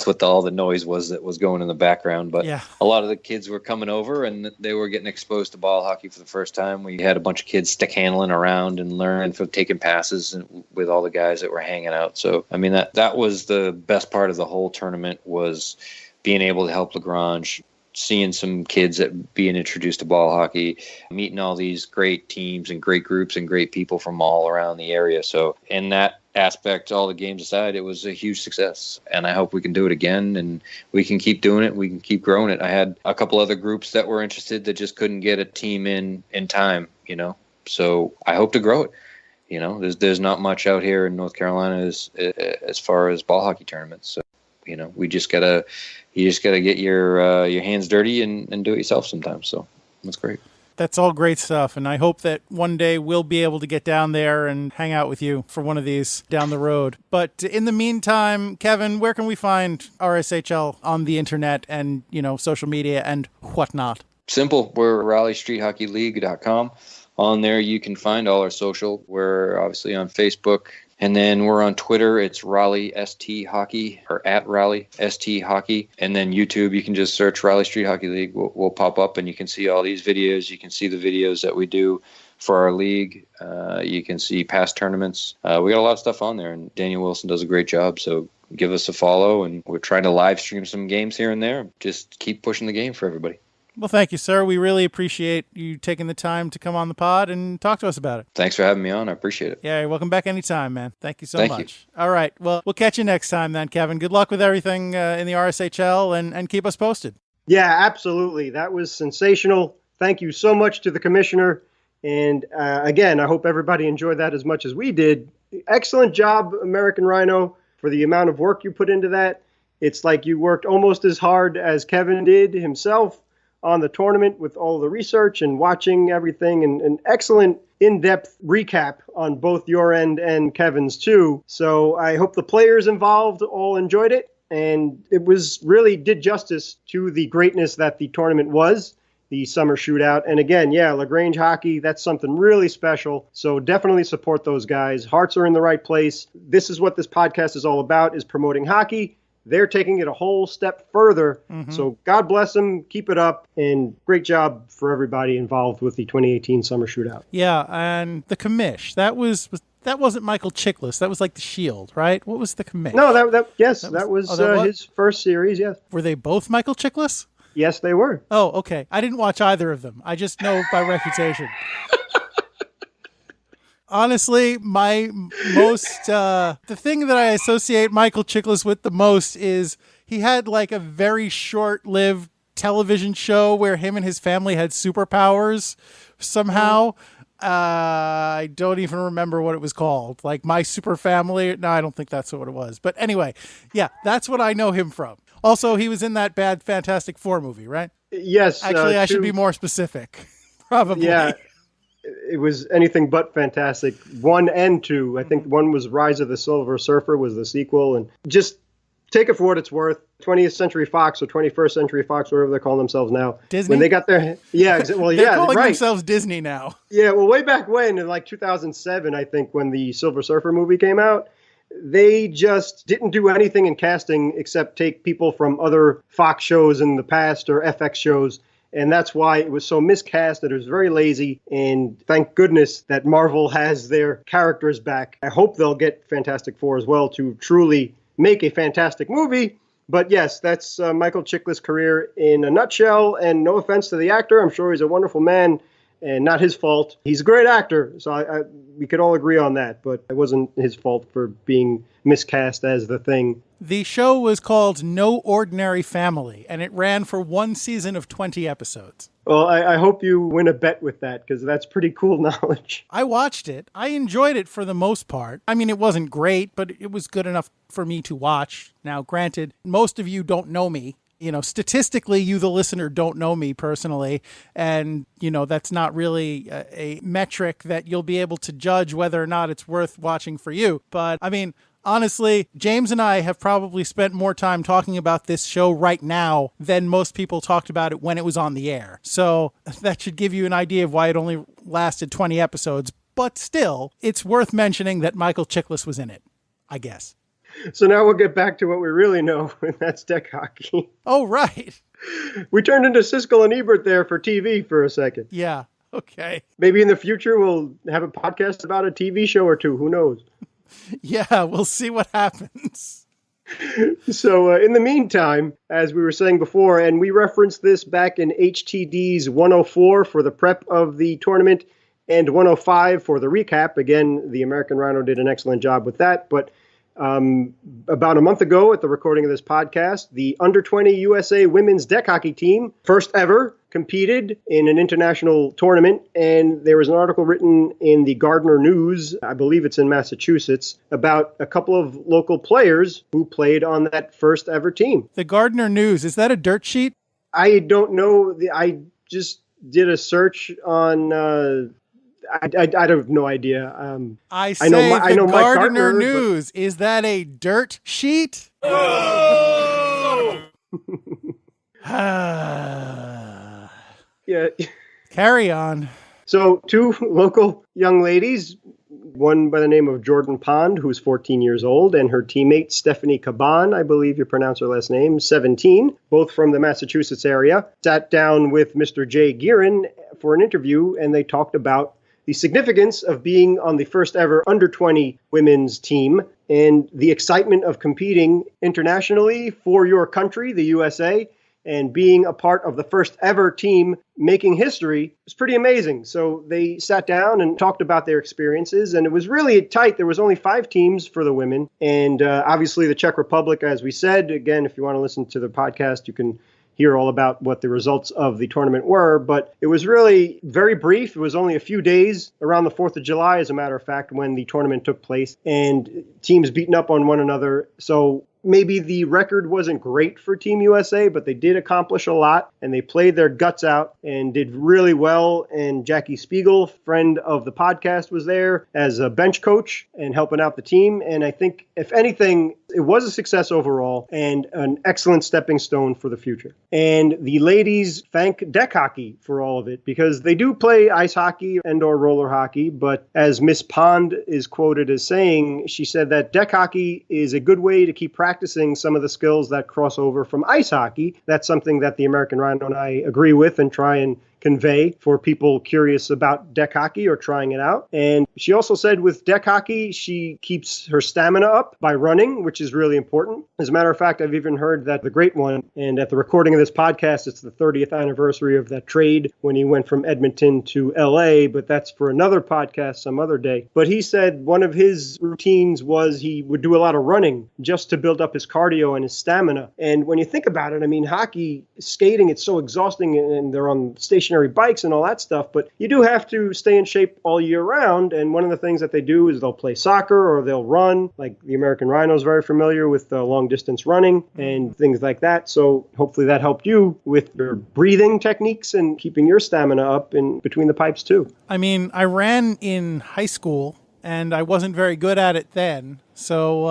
B: what all the noise was that was going in the background. But yeah, a lot of the kids were coming over and they were getting exposed to ball hockey for the first time. We had a bunch of kids stick handling around and learning from taking passes with all the guys that were hanging out. So, I mean, that was the best part of the whole tournament, was being able to help Lagrange, seeing some kids that being introduced to ball hockey, meeting all these great teams and great groups and great people from all around the area. So in that aspect, all the games aside, it was a huge success. And I hope we can do it again, and we can keep doing it. We can keep growing it. I had a couple other groups that were interested that just couldn't get a team in time, So I hope to grow it. There's not much out here in North Carolina as far as ball hockey tournaments. So, you just gotta get your hands dirty and do it yourself sometimes. So that's great.
D: That's all great stuff. And I hope that one day we'll be able to get down there and hang out with you for one of these down the road. But in the meantime, Kevin, where can we find RSHL on the internet and, social media and whatnot?
B: Simple. We're RaleighStreetHockeyLeague.com. On there, you can find all our social. We're obviously on Facebook And then we're on Twitter. It's Raleigh ST Hockey, or at Raleigh ST Hockey. And then YouTube, you can just search Raleigh Street Hockey League. We'll pop up, and you can see all these videos. You can see the videos that we do for our league. You can see past tournaments. We got a lot of stuff on there, and Daniel Wilson does a great job. So give us a follow, and we're trying to live stream some games here and there. Just keep pushing the game for everybody.
D: Well, thank you, sir. We really appreciate you taking the time to come on the pod and talk to us about it.
B: Thanks for having me on. I appreciate it.
D: Yeah, you're welcome back anytime, man. Thank you so
B: Thank
D: much. All right. Well, we'll catch you next time then, Kevin. Good luck with everything in the RSHL, and keep us posted.
A: Yeah, absolutely. That was sensational. Thank you so much to the commissioner. And again, I hope everybody enjoyed that as much as we did. Excellent job, American Rhino, for the amount of work you put into that. It's like you worked almost as hard as Kevin did himself on the tournament with all the research and watching everything, and an excellent in-depth recap on both your end and Kevin's too. So I hope the players involved all enjoyed it, and it was really did justice to the greatness that the tournament was, the Summer Shootout. And again, yeah, LaGrange hockey, that's something really special. So definitely support those guys. Hearts are in the right place. This is what this podcast is all about, is promoting hockey. They're taking it a whole step further. Mm-hmm. So God bless them. Keep it up. And great job for everybody involved with the 2018 Summer Shootout.
D: Yeah, and the commish, that wasn't Michael Chiklis. That was like the Shield, right? What was the commish?
A: No, that was his first series, yes.
D: Were they both Michael Chiklis?
A: Yes, they were.
D: Oh, okay. I didn't watch either of them. I just know by reputation. Honestly, my most, the thing that I associate Michael Chiklis with the most is he had like a very short-lived television show where him and his family had superpowers somehow. I don't even remember what it was called. Like My Super Family. No, I don't think that's what it was. But anyway, yeah, that's what I know him from. Also, he was in that bad Fantastic Four movie, right?
A: Yes.
D: Actually, I should be more specific. Probably.
A: Yeah. It was anything but fantastic. 1 and 2. I think 1 was Rise of the Silver Surfer was the sequel. And just take it for what it's worth. 20th Century Fox or 21st Century Fox, whatever they're calling themselves now.
D: Disney?
A: When they got their... Yeah, well,
D: they're calling themselves Disney now.
A: Yeah, well, way back when, in like 2007, I think, when the Silver Surfer movie came out, they just didn't do anything in casting except take people from other Fox shows in the past or FX shows. And that's why it was so miscast, that it was very lazy. And thank goodness that Marvel has their characters back. I hope they'll get Fantastic Four as well to truly make a fantastic movie. But yes, that's Michael Chiklis' career in a nutshell. And no offense to the actor. I'm sure he's a wonderful man and not his fault. He's a great actor. So we could all agree on that. But it wasn't his fault for being miscast as the Thing.
D: The show was called No Ordinary Family, and it ran for 1 season of 20 episodes.
A: Well, I hope you win a bet with that, because that's pretty cool knowledge.
D: I watched it. I enjoyed it for the most part. I mean, it wasn't great, but it was good enough for me to watch. Now, granted, most of you don't know me. You know, statistically, you, the listener, don't know me personally. And, you know, that's not really a metric that you'll be able to judge whether or not it's worth watching for you. But, I mean... honestly, James and I have probably spent more time talking about this show right now than most people talked about it when it was on the air. So that should give you an idea of why it only lasted 20 episodes. But still, it's worth mentioning that Michael Chiklis was in it, I guess.
A: So now we'll get back to what we really know, and that's DEK hockey.
D: Oh, right.
A: We turned into Siskel and Ebert there for TV for a second.
D: Yeah, okay.
A: Maybe in the future we'll have a podcast about a TV show or two. Who knows?
D: Yeah, we'll see what happens.
A: So in the meantime, as we were saying before, and we referenced this back in HTD's 104 for the prep of the tournament and 105 for the recap. Again, the American Rhino did an excellent job with that. But about a month ago at the recording of this podcast, the under-20 USA women's DEK hockey team, first ever, competed in an international tournament. And there was an article written in the Gardner News, I believe it's in Massachusetts, about a couple of local players who played on that first ever team.
D: The Gardner News, is that a dirt sheet?
A: I don't know. I just did a search on... I have no idea.
D: I know Gardner News. But... is that a dirt sheet?
C: Oh!
A: Yeah.
D: Carry on.
A: So 2 local young ladies one by the name of Jordan Pond, who's 14 years old, and her teammate Stephanie Caban, I believe you pronounce her last name, 17, both from the Massachusetts area, sat down with Mr. Jay Gearin for an interview, and they talked about the significance of being on the first ever under-20 women's team and the excitement of competing internationally for your country, the USA, and being a part of the first ever team making history was pretty amazing. So they sat down and talked about their experiences, and it was really tight. There was only 5 teams for the women, and obviously the Czech Republic, as we said. Again, if you want to listen to the podcast, you can hear all about what the results of the tournament were, but it was really very brief. It was only a few days around the 4th of July, as a matter of fact, when the tournament took place, and teams beating up on one another. So maybe the record wasn't great for Team USA, but they did accomplish a lot, and they played their guts out and did really well. And Jackie Spiegel, friend of the podcast, was there as a bench coach and helping out the team. And I think, if anything, it was a success overall and an excellent stepping stone for the future. And the ladies thank DEK hockey for all of it, because they do play ice hockey and or roller hockey. But as Miss Pond is quoted as saying, she said that DEK hockey is a good way to keep practicing some of the skills that cross over from ice hockey. That's something that the American Rhino and I agree with and try and convey for people curious about DEK hockey or trying it out. And she also said with DEK hockey, she keeps her stamina up by running, which is really important. As a matter of fact, I've even heard that the great one, and at the recording of this podcast, it's the 30th anniversary of that trade when he went from Edmonton to LA, but that's for another podcast some other day. But he said one of his routines was he would do a lot of running just to build up his cardio and his stamina. And when you think about it, I mean, hockey, skating, it's so exhausting, and they're on stationary bikes and all that stuff, but you do have to stay in shape all year round. And one of the things that they do is they'll play soccer or they'll run, like the American Rhino is very familiar with long distance running and things like that. So hopefully that helped you with your breathing techniques and keeping your stamina up in between the pipes too.
D: I mean, I ran in high school and I wasn't very good at it then. So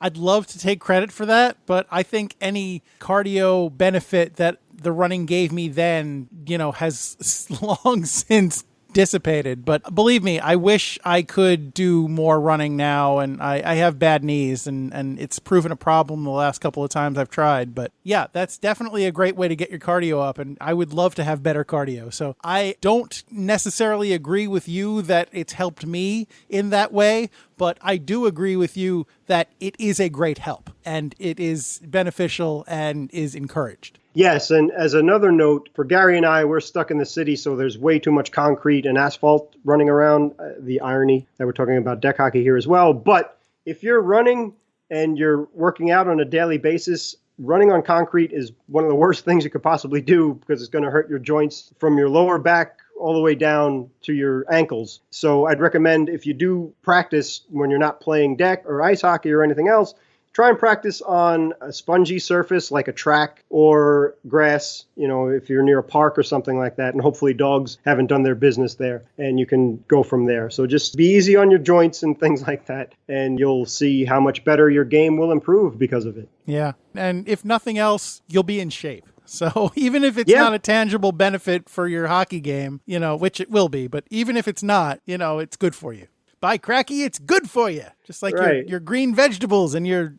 D: I'd love to take credit for that, but I think any cardio benefit that the running gave me then, has long since dissipated. But believe me, I wish I could do more running now, and I have bad knees, and it's proven a problem the last couple of times I've tried. But yeah, that's definitely a great way to get your cardio up, and I would love to have better cardio. So I don't necessarily agree with you that it's helped me in that way, but I do agree with you that it is a great help, and it is beneficial and is encouraged.
A: Yes, and as another note, for Gary and I, we're stuck in the city, so there's way too much concrete and asphalt running around. The irony that we're talking about DEK hockey here as well. But if you're running and you're working out on a daily basis, running on concrete is one of the worst things you could possibly do, because it's going to hurt your joints from your lower back all the way down to your ankles. So I'd recommend, if you do practice when you're not playing DEK or ice hockey or anything else, try and practice on a spongy surface like a track or grass, if you're near a park or something like that. And hopefully dogs haven't done their business there, and you can go from there. So just be easy on your joints and things like that, and you'll see how much better your game will improve because of it.
D: Yeah. And if nothing else, you'll be in shape. So even if it's not a tangible benefit for your hockey game, which it will be, but even if it's not, it's good for you. By cracky, it's good for you. Just like your green vegetables and your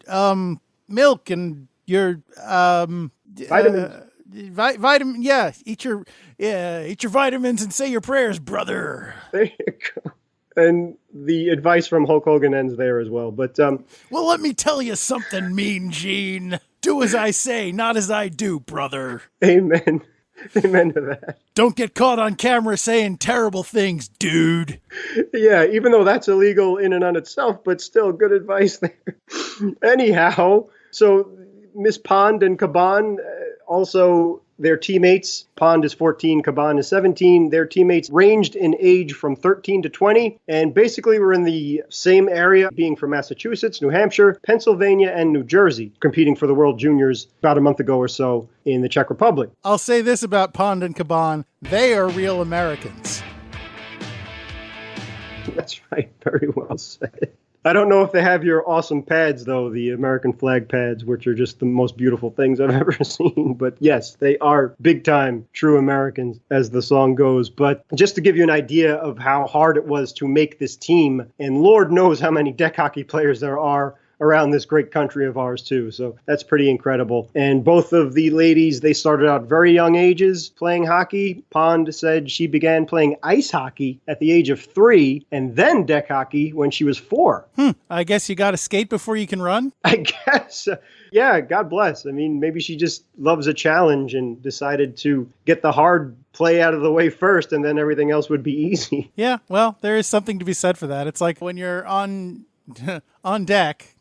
D: milk and your
A: vitamins.
D: Vitamin, yeah. Eat your vitamins and say your prayers, brother.
A: There you go. And the advice from Hulk Hogan ends there as well. But
D: well, let me tell you something, Mean Gene. Do as I say, not as I do, brother.
A: Amen. Amen to that.
D: Don't get caught on camera saying terrible things, dude.
A: Yeah, even though that's illegal in and on itself, but still good advice there. Anyhow, so Miss Pond and Caban, also their teammates, Pond is 14, Caban is 17. Their teammates ranged in age from 13 to 20, and basically were in the same area, being from Massachusetts, New Hampshire, Pennsylvania, and New Jersey, competing for the World Juniors about a month ago or so in the Czech Republic.
D: I'll say this about Pond and Caban: they are real Americans.
A: That's right. Very well said. I don't know if they have your awesome pads, though, the American flag pads, which are just the most beautiful things I've ever seen. But yes, they are big time true Americans, as the song goes. But just to give you an idea of how hard it was to make this team, and Lord knows how many deck hockey players there are around this great country of ours too. So that's pretty incredible. And both of the ladies, they started out very young ages playing hockey. Pond said she began playing ice hockey at the age of 3 and then deck hockey when she was 4.
D: I guess you got to skate before you can run?
A: I guess. Yeah, God bless. I mean, maybe she just loves a challenge and decided to get the hard play out of the way first, and then everything else would be easy.
D: Yeah, well, there is something to be said for that. It's like when you're on deck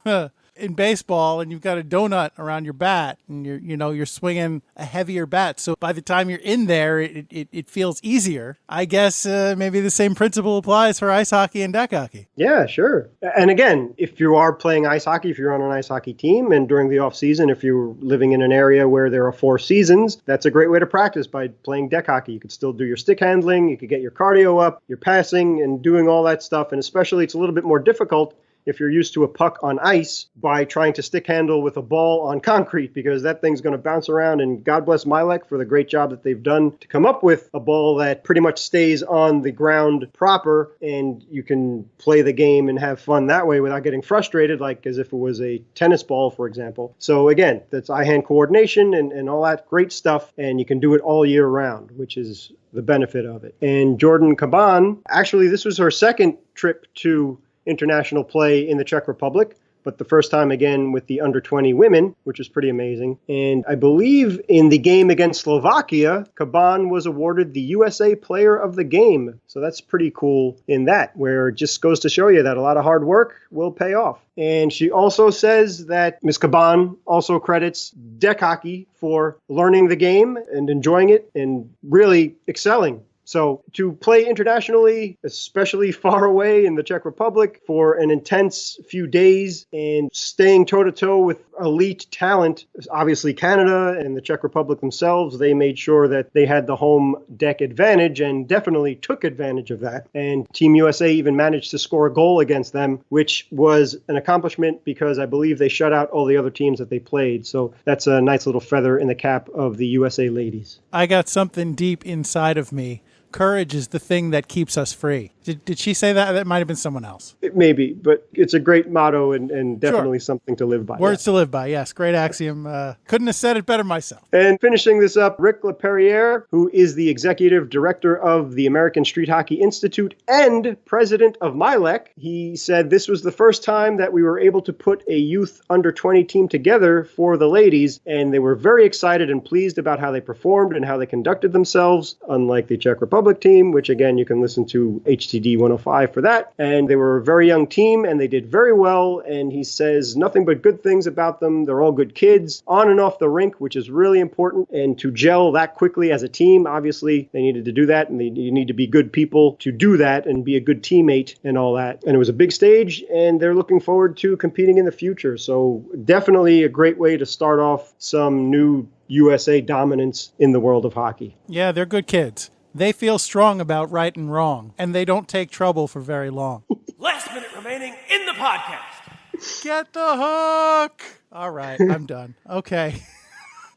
D: in baseball and you've got a donut around your bat and you're swinging a heavier bat. So by the time you're in there, it feels easier. I guess maybe the same principle applies for ice hockey and deck hockey.
A: Yeah, sure. And again, if you are playing ice hockey, if you're on an ice hockey team, and during the off season, if you're living in an area where there are 4 seasons, that's a great way to practice by playing deck hockey. You could still do your stick handling, you could get your cardio up, your passing, and doing all that stuff. And especially it's a little bit more difficult if you're used to a puck on ice by trying to stick handle with a ball on concrete, because that thing's going to bounce around. And God bless Milek for the great job that they've done to come up with a ball that pretty much stays on the ground proper, and you can play the game and have fun that way without getting frustrated, like as if it was a tennis ball, for example. So again, that's eye-hand coordination and all that great stuff, and you can do it all year round, which is the benefit of it. And Jordan Caban, actually, this was her second trip to international play in the Czech Republic, but the first time again with the under 20 women, which is pretty amazing. And I believe in the game against Slovakia, Caban was awarded the USA Player of the Game. So that's pretty cool in that, where it just goes to show you that a lot of hard work will pay off. And she also says that Ms. Caban also credits deck hockey for learning the game and enjoying it and really excelling. So to play internationally, especially far away in the Czech Republic for an intense few days and staying toe-to-toe with elite talent, obviously Canada and the Czech Republic themselves, they made sure that they had the home deck advantage and definitely took advantage of that. And Team USA even managed to score a goal against them, which was an accomplishment because I believe they shut out all the other teams that they played. So that's a nice little feather in the cap of the USA ladies.
D: I got something deep inside of me. Courage is the thing that keeps us free. Did she say that? That might have been someone else.
A: It may be, but it's a great motto and definitely something to live by.
D: Words to live by, yes. Great axiom. Couldn't have said it better myself.
A: And finishing this up, Rick LaPerriere, who is the executive director of the American Street Hockey Institute and president of Milek, he said this was the first time that we were able to put a youth under 20 team together for the ladies, and they were very excited and pleased about how they performed and how they conducted themselves, unlike the Czech Republic team, which again, you can listen to HTD 105 for that. And they were a very young team and they did very well. And he says nothing but good things about them. They're all good kids on and off the rink, which is really important. And to gel that quickly as a team, obviously they needed to do that. And you need to be good people to do that and be a good teammate and all that. And it was a big stage and they're looking forward to competing in the future. So definitely a great way to start off some new USA dominance in the world of hockey.
D: Yeah, they're good kids. They feel strong about right and wrong, and they don't take trouble for very long.
C: Last minute remaining in the podcast.
D: Get the hook! All right, I'm done. Okay.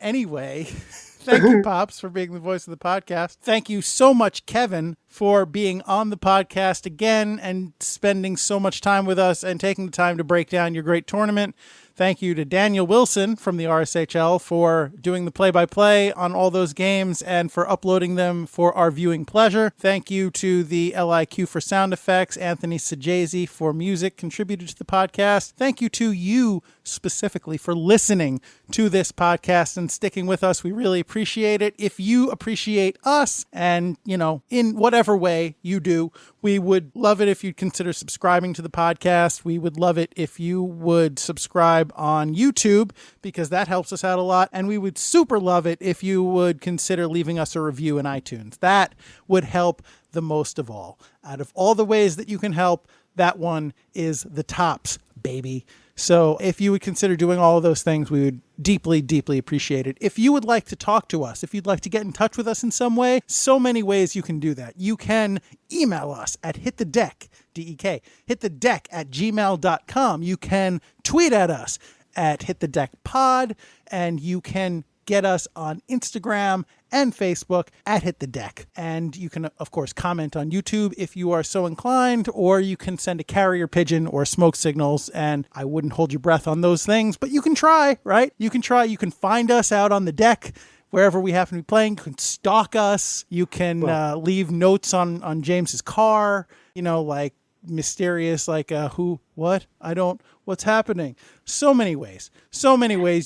D: Anyway, thank you, Pops, for being the voice of the podcast. Thank you so much, Kevin, for being on the podcast again and spending so much time with us and taking the time to break down your great tournament. Thank you to Daniel Wilson from the RSHL for doing the play-by-play on all those games and for uploading them for our viewing pleasure. Thank you to the LIQ for sound effects, Anthony Sajazi for music contributed to the podcast. Thank you to you specifically for listening to this podcast and sticking with us. We really appreciate it. If you appreciate us and, in whatever way you do, we would love it if you'd consider subscribing to the podcast. We would love it if you would subscribe on YouTube because that helps us out a lot. And we would super love it if you would consider leaving us a review in iTunes. That would help the most of all. Out of all the ways that you can help, that one is the tops, baby. So if you would consider doing all of those things, we would deeply, deeply appreciate it. If you would like to talk to us, if you'd like to get in touch with us in some way, so many ways you can do that. You can email us at hitthedeck, DEK, hitthedeck@gmail.com. You can tweet at us at hitthedeckpod, and you can get us on Instagram and Facebook at Hit the Deck. And you can, of course, comment on YouTube if you are so inclined, or you can send a carrier pigeon or smoke signals, and I wouldn't hold your breath on those things, but you can try, right? You can try. You can find us out on the deck wherever we happen to be playing. You can stalk us. You can leave notes on James's car, like mysterious, like who, what, I don't, what's happening. So many ways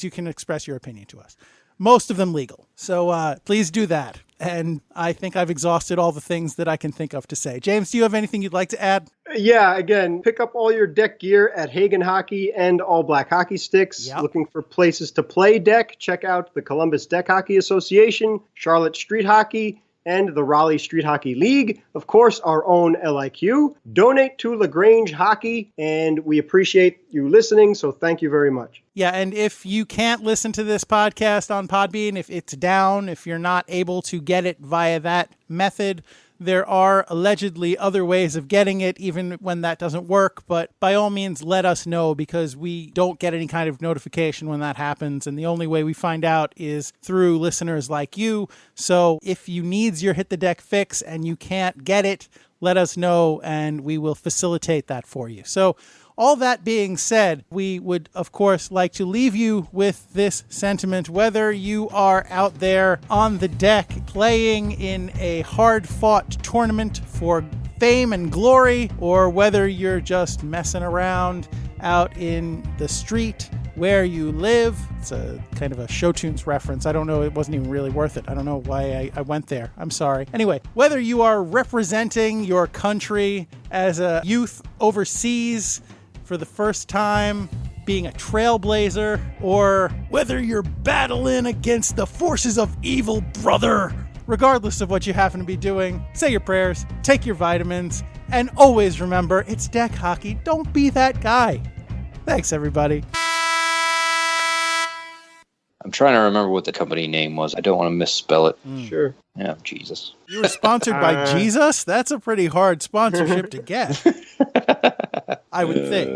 D: you can express your opinion to us. Most of them legal. So please do that. And I think I've exhausted all the things that I can think of to say. James, do you have anything you'd like to add?
A: Yeah, again, pick up all your deck gear at Hagen Hockey and All Black Hockey Sticks.
D: Yep.
A: Looking for places to play deck? Check out the Columbus Deck Hockey Association, Charlotte Street Hockey, and the Raleigh Street Hockey League. Of course, our own LIQ. Donate to LaGrange Hockey, and we appreciate you listening, so thank you very much.
D: Yeah, and if you can't listen to this podcast on Podbean, if it's down, if you're not able to get it via that method, there are allegedly other ways of getting it, even when that doesn't work. But by all means, let us know, because we don't get any kind of notification when that happens. And the only way we find out is through listeners like you. So if you need your Hit the Deck fix and you can't get it, let us know and we will facilitate that for you. So all that being said, we would, of course, like to leave you with this sentiment. Whether you are out there on the deck playing in a hard-fought tournament for fame and glory, or whether you're just messing around out in the street where you live. It's a kind of a show tunes reference. I don't know. It wasn't even really worth it. I don't know why I went there. I'm sorry. Anyway, whether you are representing your country as a youth overseas for the first time, being a trailblazer, or whether you're battling against the forces of evil, brother. Regardless of what you happen to be doing, say your prayers, take your vitamins, and always remember, it's deck hockey. Don't be that guy. Thanks, everybody.
B: I'm trying to remember what the company name was. I don't want to misspell it.
A: Sure.
B: Yeah, Jesus.
D: You were sponsored by Jesus? That's a pretty hard sponsorship to get, I would think.